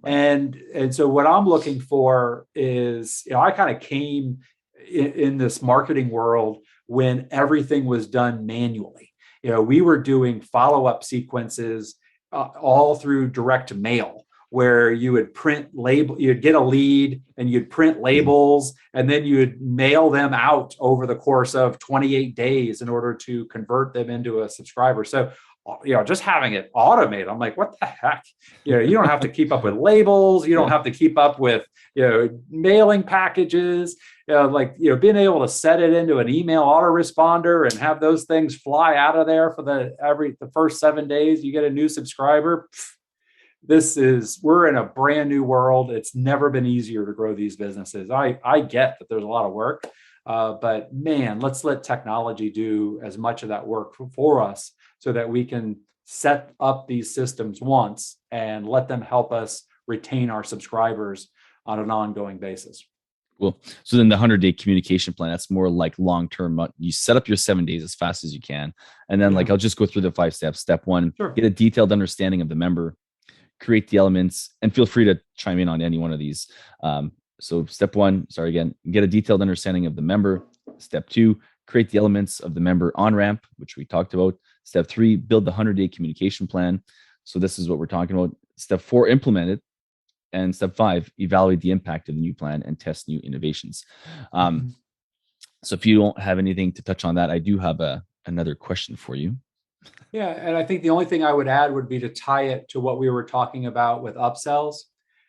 And so what I'm looking for is, I kind of came in this marketing world when everything was done manually. We were doing follow-up sequences all through direct mail, where you would you'd get a lead and you'd print labels, and then you would mail them out over the course of 28 days in order to convert them into a subscriber. So, just having it automated, I'm like, what the heck? You don't have to keep up with labels. You don't have to keep up with, mailing packages, being able to set it into an email autoresponder and have those things fly out of there for the first 7 days, you get a new subscriber. We're in a brand new world. It's never been easier to grow these businesses. I get that there's a lot of work, But man, let's let technology do as much of that work for us so that we can set up these systems once and let them help us retain our subscribers on an ongoing basis. Cool. So then the 100-day communication plan, that's more like long-term. You set up your 7 days as fast as you can. And then like, I'll just go through the 5 steps. Step 1, Sure. Get a detailed understanding of the member, create the elements, and feel free to chime in on any one of these. So step 1, get a detailed understanding of the member. Step 2, create the elements of the member on-ramp, which we talked about. Step 3, build the 100-day communication plan. So this is what we're talking about. Step 4, implement it. And step 5, evaluate the impact of the new plan and test new innovations. So if you don't have anything to touch on that, I do have another question for you. Yeah, and I think the only thing I would add would be to tie it to what we were talking about with upsells.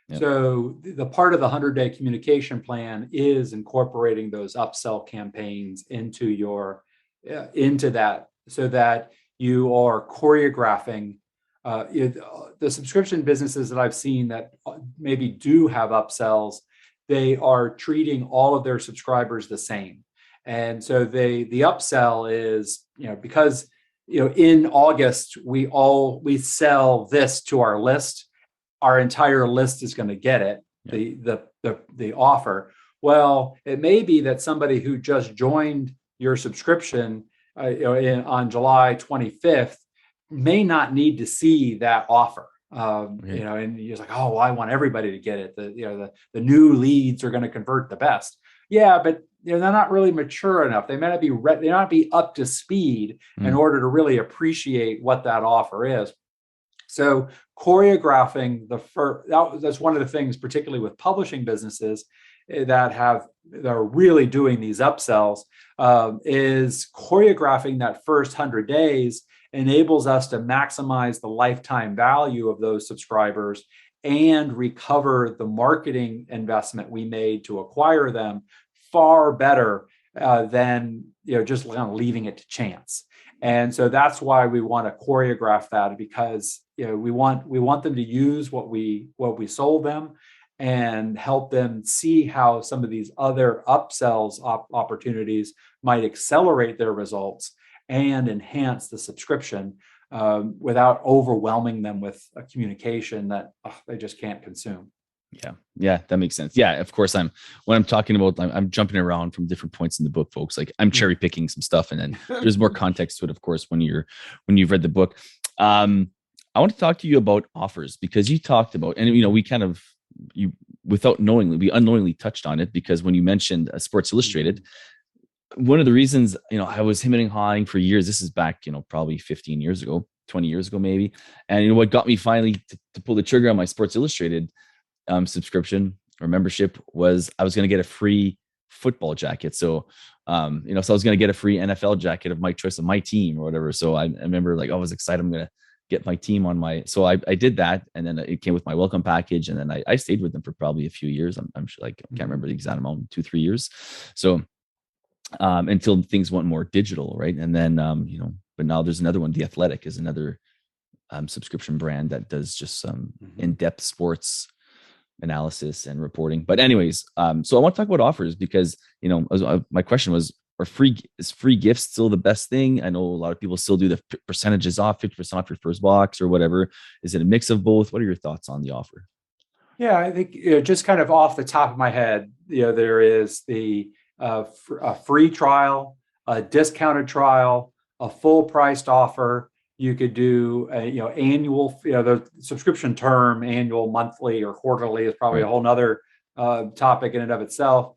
Yep. So the part of the 100-day communication plan is incorporating those upsell campaigns into that, so that you are choreographing the subscription businesses that I've seen that maybe do have upsells. They are treating all of their subscribers the same, and so the upsell is, because in August we sell this to our list. Our entire list is going to get it, the offer. Well, it may be that somebody who just joined your subscription on July 25th may not need to see that offer. And you're like, oh, well, I want everybody to get it. The new leads are going to convert the best. Yeah, but they're not really mature enough. They may not be up to speed in order to really appreciate what that offer is. So choreographing that's one of the things, particularly with publishing businesses that are really doing these upsells, is choreographing that first 100 days enables us to maximize the lifetime value of those subscribers and recover the marketing investment we made to acquire them far better than just leaving it to chance. And so that's why we want to choreograph that, because we want them to use what we sold them and help them see how some of these other upsells opportunities might accelerate their results and enhance the subscription without overwhelming them with a communication that they just can't consume. Yeah, that makes sense. Yeah, of course. When I'm talking about, I'm jumping around from different points in the book, folks. Like I'm cherry picking some stuff, and then there's more context to it, of course, when you've read the book. I want to talk to you about offers, because you talked about, and we unknowingly touched on it, because when you mentioned Sports Illustrated, one of the reasons, I was hemming and hawing for years. This is back, probably 15 years ago, 20 years ago, maybe. And what got me finally to pull the trigger on my Sports Illustrated subscription or membership was I was going to get a free football jacket. So, so I was going to get a free NFL jacket of my choice of my team or whatever. So I remember I was excited. I'm going to get my team on so I did that. And then it came with my welcome package. And then I stayed with them for probably a few years. I'm sure, I can't remember the exact amount, 2-3 years. So, until things went more digital. Right. And then, but now there's another one. The Athletic is another subscription brand that does just some in-depth sports analysis and reporting. But anyways, so I want to talk about offers, because my question was, is free gifts still the best thing? I know a lot of people still do the percentages off, 50% off your first box or whatever. Is it a mix of both? What are your thoughts on the offer? Yeah, I think just kind of off the top of my head, there is a free trial, a discounted trial, a full priced offer. You could do annual, the subscription term, annual, monthly, or quarterly is probably a whole nother topic in and of itself.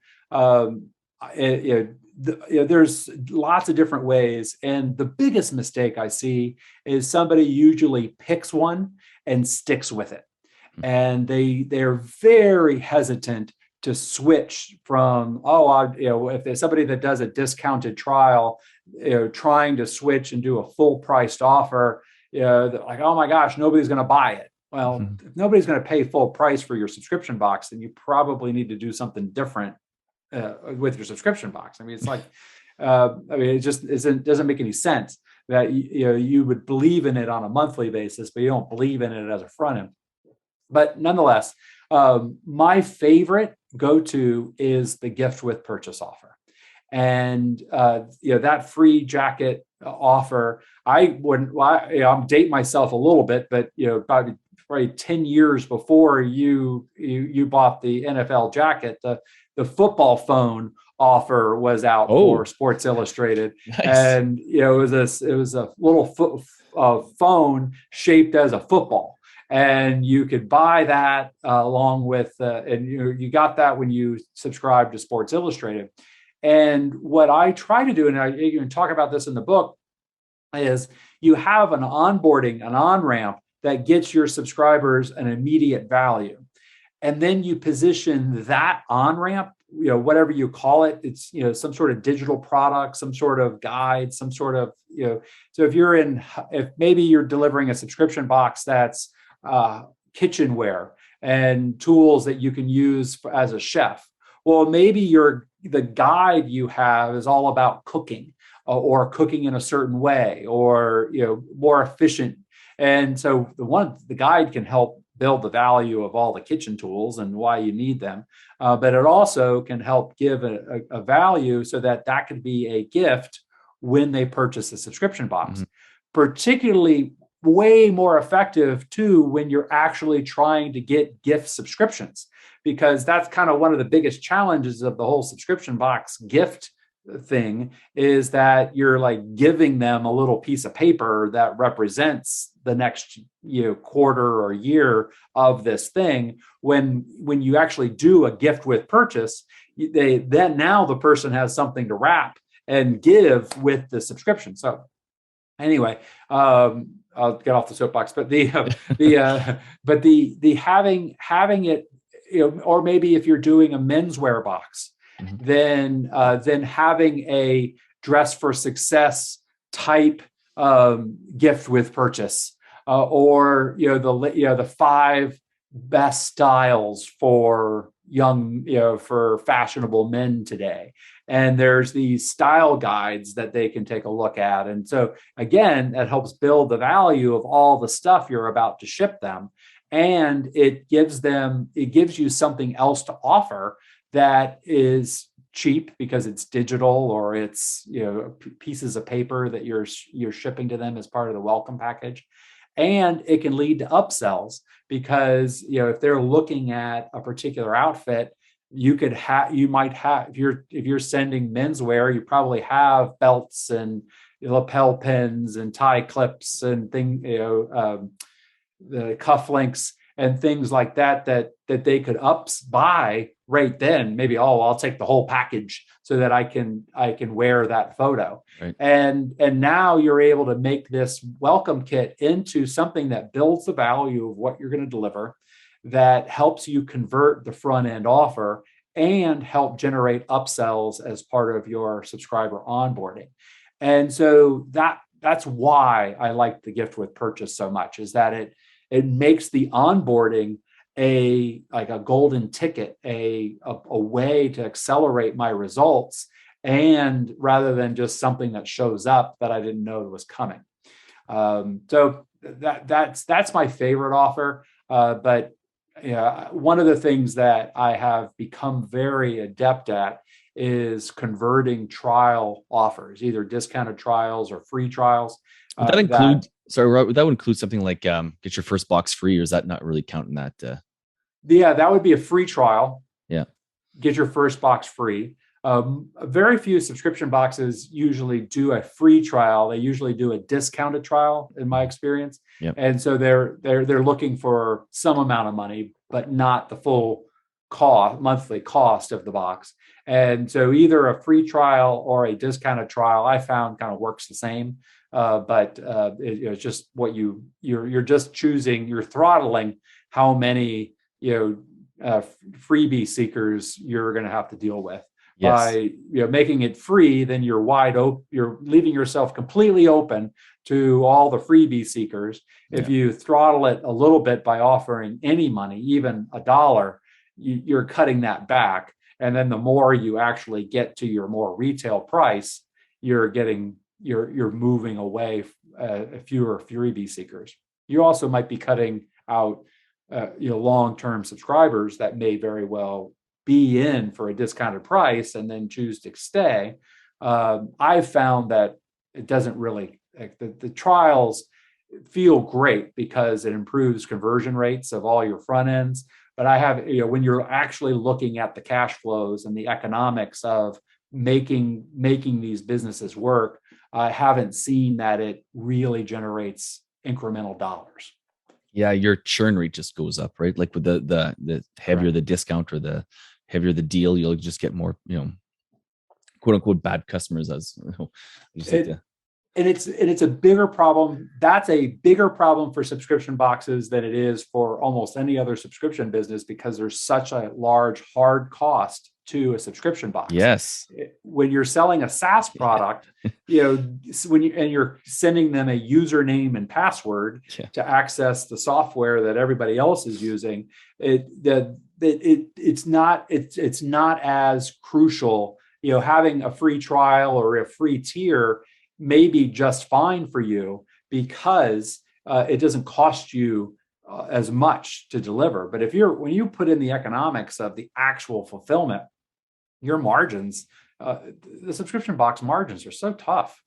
There's lots of different ways. And the biggest mistake I see is somebody usually picks one and sticks with it. And they're very hesitant to switch from, if there's somebody that does a discounted trial, trying to switch and do a full priced offer, like, oh my gosh, nobody's going to buy it. Well, if nobody's going to pay full price for your subscription box, then you probably need to do something different with your subscription box. I mean, it's like, it just doesn't make any sense that you would believe in it on a monthly basis, but you don't believe in it as a front end. But nonetheless, my favorite go-to is the gift with purchase offer. And that free jacket offer, I wouldn't. I'm dating myself a little bit, but probably 10 years before you bought the NFL jacket, the football phone offer was out for Sports Illustrated. Nice. And it was a little phone shaped as a football, and you could buy that along with and you got that when you subscribed to Sports Illustrated. And what I try to do, and I even talk about this in the book, is you have an onboarding, an on-ramp that gets your subscribers an immediate value. And then you position that on-ramp, whatever you call it, it's, some sort of digital product, some sort of guide, some sort of, so if maybe you're delivering a subscription box that's kitchenware and tools that you can use as a chef. Well, maybe the guide you have is all about cooking or cooking in a certain way or more efficient. And so the guide can help build the value of all the kitchen tools and why you need them, but it also can help give a value so that could be a gift when they purchase a subscription box. Mm-hmm. Particularly way more effective too when you're actually trying to get gift subscriptions, because that's kind of one of the biggest challenges of the whole subscription box gift thing, is that you're like giving them a little piece of paper that represents the next quarter or year of this thing. When you actually do a gift with purchase, then now the person has something to wrap and give with the subscription. So anyway, I'll get off the soapbox, but the having it, or maybe if you're doing a menswear box, mm-hmm. then having a dress for success type gift with purchase, or the 5 best styles for for fashionable men today. And there's these style guides that they can take a look at. And so again, that helps build the value of all the stuff you're about to ship them. And it gives you something else to offer that is cheap because it's digital, or it's pieces of paper that you're shipping to them as part of the welcome package. And it can lead to upsells because if they're looking at a particular outfit, you might have, if you're sending menswear, you probably have belts and lapel pins and tie clips and the cufflinks and things like that they could buy right then. Maybe, I'll take the whole package so that I can wear that photo. Right. And now you're able to make this welcome kit into something that builds the value of what you're going to deliver, that helps you convert the front end offer and help generate upsells as part of your subscriber onboarding. And so that's why I like the gift with purchase so much, is that it makes the onboarding a golden ticket, a way to accelerate my results, and rather than just something that shows up that I didn't know was coming. So that's my favorite offer. But one of the things that I have become very adept at is converting trial offers, either discounted trials or free trials. Would that include? Would that include something like get your first box free, or is that not really counting that? Yeah, that would be a free trial. Yeah, get your first box free. Very few subscription boxes usually do a free trial. They usually do a discounted trial, in my experience. Yep. And so they're looking for some amount of money, but not the full monthly cost of the box. And so either a free trial or a discounted trial, I found, kind of works the same. But it's just what you're just choosing, you're throttling how many freebie seekers you're going to have to deal with. Yes. By making it free, then you're wide open. You're leaving yourself completely open to all the freebie seekers. Yeah. If you throttle it a little bit by offering any money, even $1, you're cutting that back. And then the more you actually get to your more retail price, you're moving away fewer freebie seekers. You also might be cutting out long-term subscribers that may very well be in for a discounted price and then choose to stay. I've found that it doesn't really, like the trials feel great because it improves conversion rates of all your front ends. But I have, when you're actually looking at the cash flows and the economics of making these businesses work, I haven't seen that it really generates incremental dollars. Yeah, your churn rate just goes up, right? Like with the heavier the discount or the heavier the deal, you'll just get more, quote unquote bad customers, as and it's a bigger problem. That's a bigger problem for subscription boxes than it is for almost any other subscription business, because there's such a large hard cost to a subscription box. Yes. When you're selling a SaaS product, when you're sending them a username and password to access the software that everybody else is using, it's not as crucial. Having a free trial or a free tier may be just fine for you because it doesn't cost you as much to deliver. But when you put in the economics of the actual fulfillment, your margins, the subscription box margins are so tough.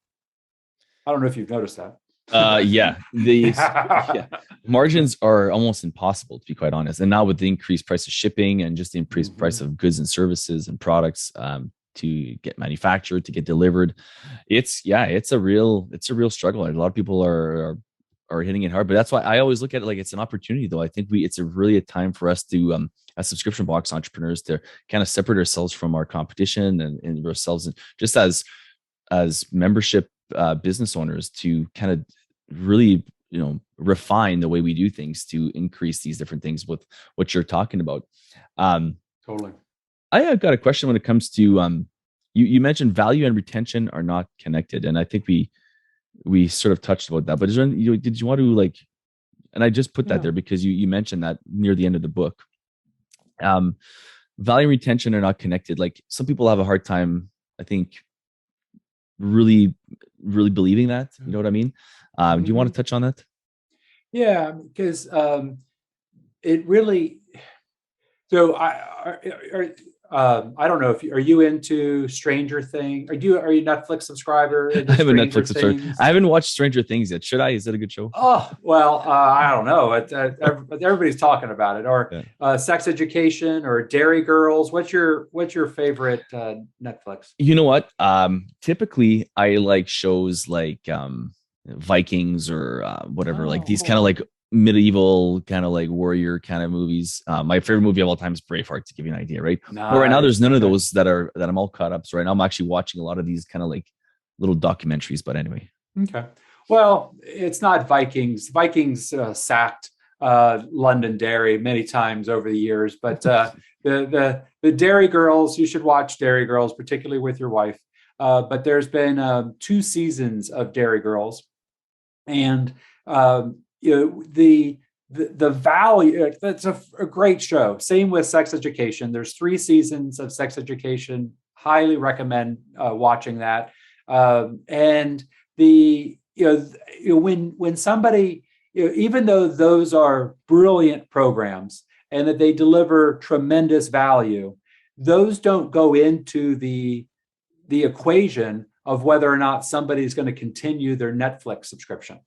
I don't know if you've noticed that. Margins are almost impossible, to be quite honest. And now with the increased price of shipping and just the increased price of goods and services and products to get manufactured, to get delivered, it's a real struggle. A lot of people are hitting it hard, but that's why I always look at it like it's an opportunity, though. I think it's really a time for us to, as subscription box entrepreneurs, to kind of separate ourselves from our competition and ourselves, and just as membership business owners, to kind of really, refine the way we do things to increase these different things with what you're talking about. Totally. I have got a question when it comes to, you mentioned value and retention are not connected. And I think we sort of touched about that, but is there did you want to and I just put that there because you mentioned that near the end of the book, value and retention are not connected. Like, some people have a hard time, I think, really, really believing that, you know what I mean? Do you want to touch on that? Yeah, because it really, so I don't know are you into Stranger Things? Are you a Netflix subscriber? I have a Netflix subscription. I haven't watched Stranger Things yet. Should I? Is it a good show? Oh, well, I don't know. Everybody's talking about it. Or Sex Education or Dairy Girls. What's your favorite Netflix? You know what? Typically, I like shows like Vikings or whatever, like these kind of like medieval kind of like warrior kind of movies. My favorite movie of all time is Braveheart, to give you an idea, right? Nice. But right now there's none of those that I'm all caught up. So right now I'm actually watching a lot of these kind of like little documentaries, but anyway. Okay. Well, it's not Vikings. Vikings sacked Londonderry many times over the years, but the Dairy Girls, you should watch Dairy Girls, particularly with your wife. But there's been 2 seasons of Dairy Girls, and the value, that's a great show. Same with Sex Education. There's 3 seasons of Sex Education. Highly recommend watching that. And when somebody, even though those are brilliant programs and that they deliver tremendous value, those don't go into the equation of whether or not somebody's going to continue their Netflix subscription.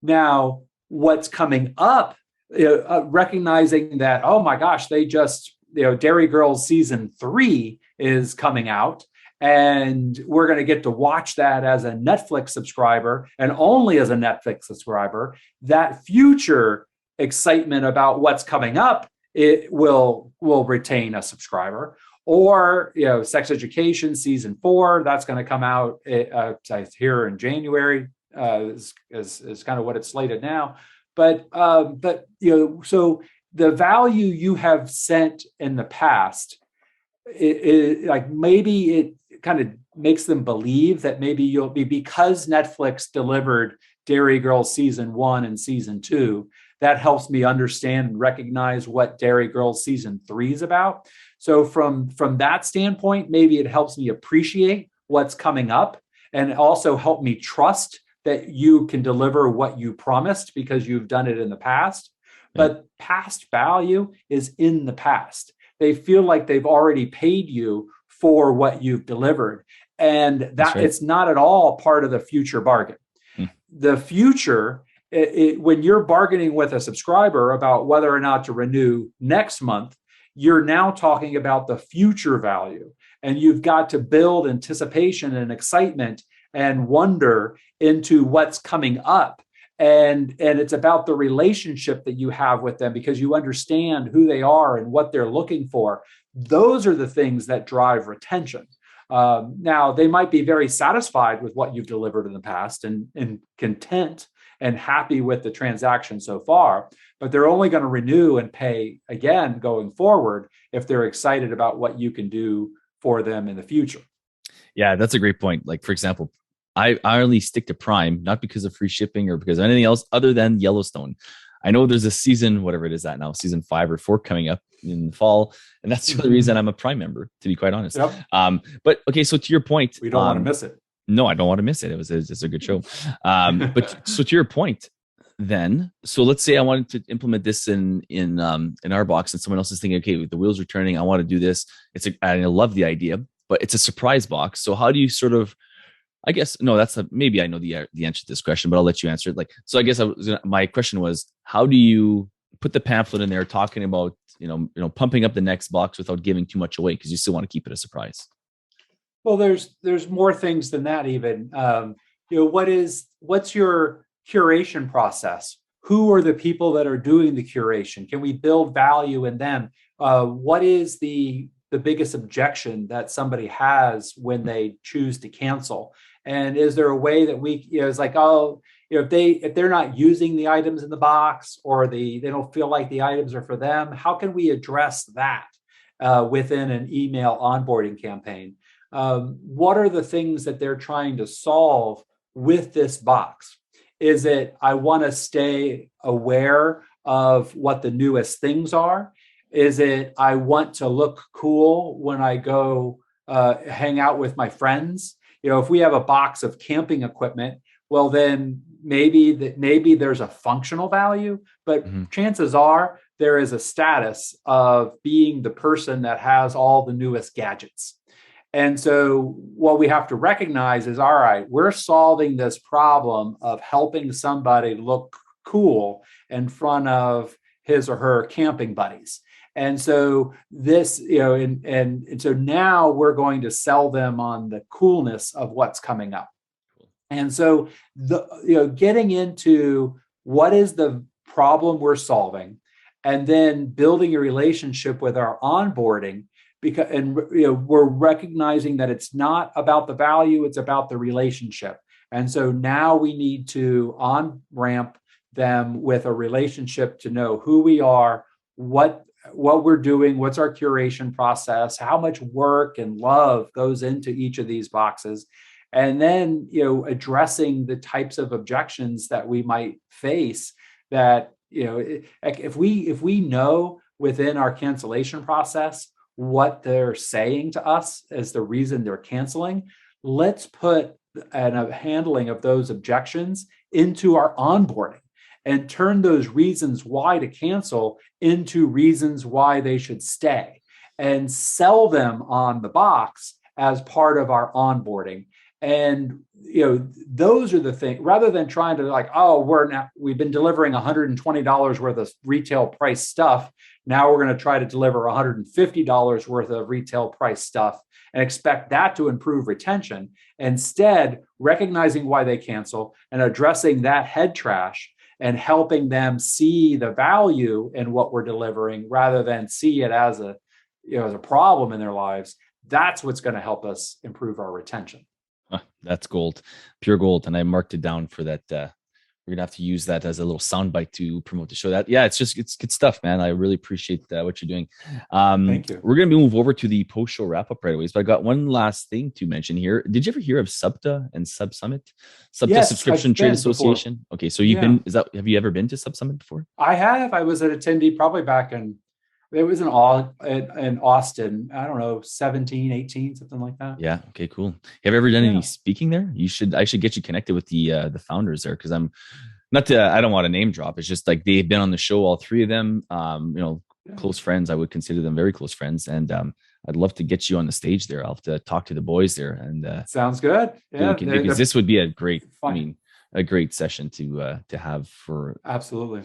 Now, what's coming up, recognizing that, oh my gosh, they just, Dairy Girls season 3 is coming out, and we're going to get to watch that as a Netflix subscriber, and only as a Netflix subscriber. That future excitement about what's coming up, it will retain a subscriber. Or, Sex Education season 4, that's going to come out here in January. Is kind of what it's slated now, but so the value you have sent in the past, like maybe it kind of makes them believe that maybe you'll be, because Netflix delivered Dairy Girls season 1 and season 2, that helps me understand and recognize what Dairy Girls season 3 is about. So from that standpoint, maybe it helps me appreciate what's coming up, and also help me trust that you can deliver what you promised because you've done it in the past. But past value is in the past. they feel like they've already paid you for what you've delivered. And that right. it's not at all part of the future bargain. The future, when you're bargaining with a subscriber about whether or not to renew next month, you're now talking about the future value. And you've got to build anticipation and excitement and wonder into what's coming up. And it's about the relationship that you have with them, because you understand who they are and what they're looking for. Those are the things that drive retention. Now, they might be very satisfied with what you've delivered in the past and content and happy with the transaction so far, but they're only going to renew and pay again going forward if they're excited about what you can do for them in the future. Yeah, that's a great point. Like, for example, I only stick to Prime, not because of free shipping or because of anything else other than Yellowstone. I know there's a season, whatever it is that now, season 5 or 4 coming up in the fall. And that's the only reason I'm a Prime member, to be quite honest. Yep. But okay, so to your point, we don't want to miss it. No, I don't want to miss it. It's a good show. But so to your point, then, so let's say I wanted to implement this in our box, and someone else is thinking, okay, the wheels are turning, I want to do this. I love the idea, but it's a surprise box. So how do you sort of, I guess, no, maybe I know the answer to this question, but I'll let you answer it. Like, so I guess my question was, how do you put the pamphlet in there talking about, pumping up the next box without giving too much away? Because you still want to keep it a surprise. Well, there's more things than that even. What's your curation process? Who are the people that are doing the curation? Can we build value in them? What is the biggest objection that somebody has when they choose to cancel? And is there a way that it's like, if they're not using the items in the box, or they don't feel like the items are for them, how can we address that within an email onboarding campaign? What are the things that they're trying to solve with this box? Is it, I want to stay aware of what the newest things are? Is it, I want to look cool when I go hang out with my friends? If we have a box of camping equipment, well, then maybe there's a functional value, but chances are there is a status of being the person that has all the newest gadgets. And so what we have to recognize is, all right, we're solving this problem of helping somebody look cool in front of his or her camping buddies. And so this, and so now we're going to sell them on the coolness of what's coming up. And so getting into what is the problem we're solving, and then building a relationship with our onboarding, because we're recognizing that it's not about the value, it's about the relationship. And so now we need to on-ramp them with a relationship to know who we are, what we're doing, what's our curation process, how much work and love goes into each of these boxes. And then, addressing the types of objections that we might face that, if we know within our cancellation process what they're saying to us as the reason they're canceling, let's put a handling of those objections into our onboarding and turn those reasons why to cancel into reasons why they should stay, and sell them on the box as part of our onboarding. And those are the things, rather than trying to we've been delivering $120 worth of retail price stuff. Now we're going to try to deliver $150 worth of retail price stuff and expect that to improve retention. Instead, recognizing why they cancel and addressing that head trash and helping them see the value in what we're delivering rather than see it as a problem in their lives. That's what's going to help us improve our retention. That's gold, pure gold. And I marked it down for that. We're going to have to use that as a little soundbite to promote the show. It's good stuff, man. I really appreciate what you're doing. Thank you. We're going to move over to the post-show wrap-up right away. But I got one last thing to mention here. Did you ever hear of SUBTA and Sub Summit? SUBTA, yes, Subscription Trade Association. Before. Okay, so have you ever been to Sub Summit before? I have. I was an attendee probably back in, it was in Austin, I don't know, 17, 18, something like that. Yeah. Okay, cool. Have you ever done any speaking there? I should get you connected with the founders there, because I don't want to name drop. It's just like they've been on the show, all three of them, close friends. I would consider them very close friends. And I'd love to get you on the stage there. I'll have to talk to the boys there. And sounds good. Yeah, because this would be a great, fun. a great session to have for Absolutely,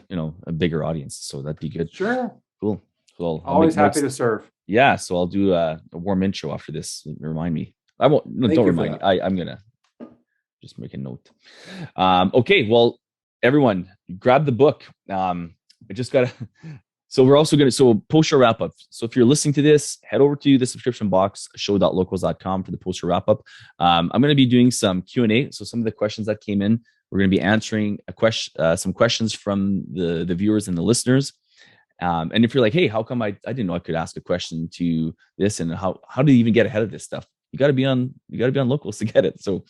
a bigger audience. So that'd be good. Sure. Cool. So I'll always happy to serve. Yeah. So I'll do a warm intro after this. Remind me. I won't. No, don't remind me. I'm gonna just make a note. Okay. Well, everyone, grab the book. I just gotta. So we're also so post show wrap up. So if you're listening to this, head over to the subscription box, show.locals.com for the post show wrap up. I'm going to be doing some Q&A. So some of the questions that came in, we're going to be answering some questions from the viewers and the listeners. And if you're like, hey, how come I didn't know I could ask a question to this, and how do you even get ahead of this stuff? You got to be on Locals to get it. So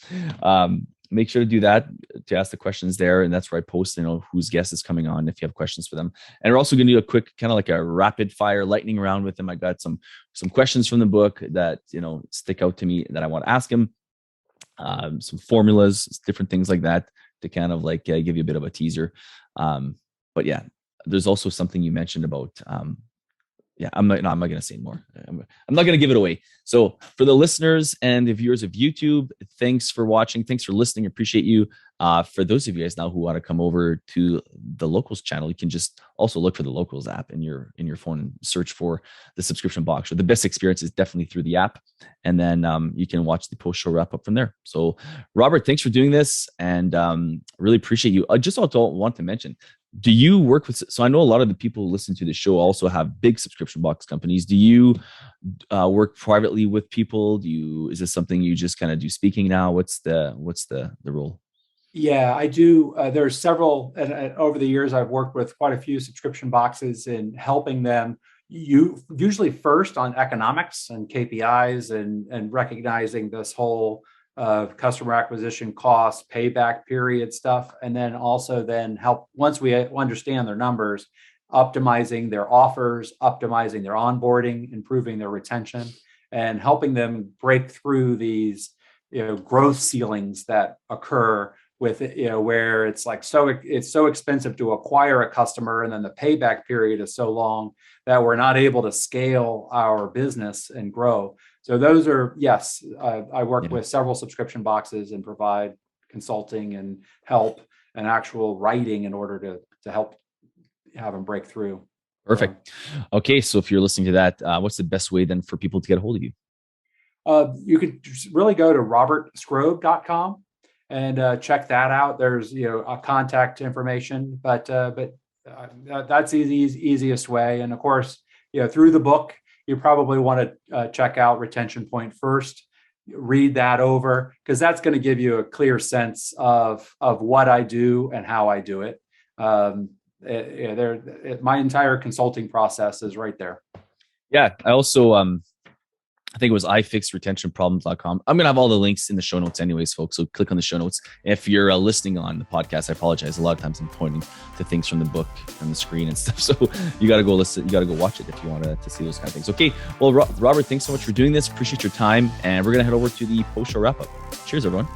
make sure to do that, to ask the questions there. And that's where I post, whose guest is coming on if you have questions for them. And we're also going to do a quick kind of like a rapid fire lightning round with them. I got some questions from the book that, stick out to me that I want to ask him. Some formulas, different things like that to kind of like give you a bit of a teaser. But yeah, there's also something you mentioned about, I'm not going to say more. I'm not going to give it away. So for the listeners and the viewers of YouTube, thanks for watching. Thanks for listening. Appreciate you. For those of you guys now who want to come over to the Locals channel, you can just also look for the Locals app in your phone and search for the subscription box. So the best experience is definitely through the app. And then you can watch the post show wrap up from there. So Robert, thanks for doing this. And really appreciate you. I just also want to mention, do you work with, so I know a lot of the people who listen to the show also have big subscription box companies. Do you work privately with people? Is this something you just kind of do speaking now? What's the role? Yeah, I do. There's several, and over the years, I've worked with quite a few subscription boxes in helping them usually first on economics and KPIs and recognizing this whole customer acquisition costs, payback period stuff, and then also help, once we understand their numbers, optimizing their offers, optimizing their onboarding, improving their retention, and helping them break through these growth ceilings that occur with where it's like it's so expensive to acquire a customer, and then the payback period is so long that we're not able to scale our business and grow. So those are, yes, I work with several subscription boxes and provide consulting and help and actual writing in order to help have them break through. Perfect. Okay, so if you're listening to that, what's the best way then for people to get a hold of you? You could really go to robertskrob.com and check that out. There's a contact information, but that's the easiest way. And of course, through the book, you probably want to check out Retention Point first, read that over, because that's going to give you a clear sense of what I do and how I do it. My entire consulting process is right there. Yeah, I also I think it was ifixretentionproblems.com. I'm going to have all the links in the show notes anyways, folks. So click on the show notes. If you're listening on the podcast, I apologize. A lot of times I'm pointing to things from the book and the screen and stuff. So you got to go listen. You got to go watch it if you want to see those kind of things. Okay. Well, Robert, thanks so much for doing this. Appreciate your time. And we're going to head over to the post show wrap up. Cheers, everyone.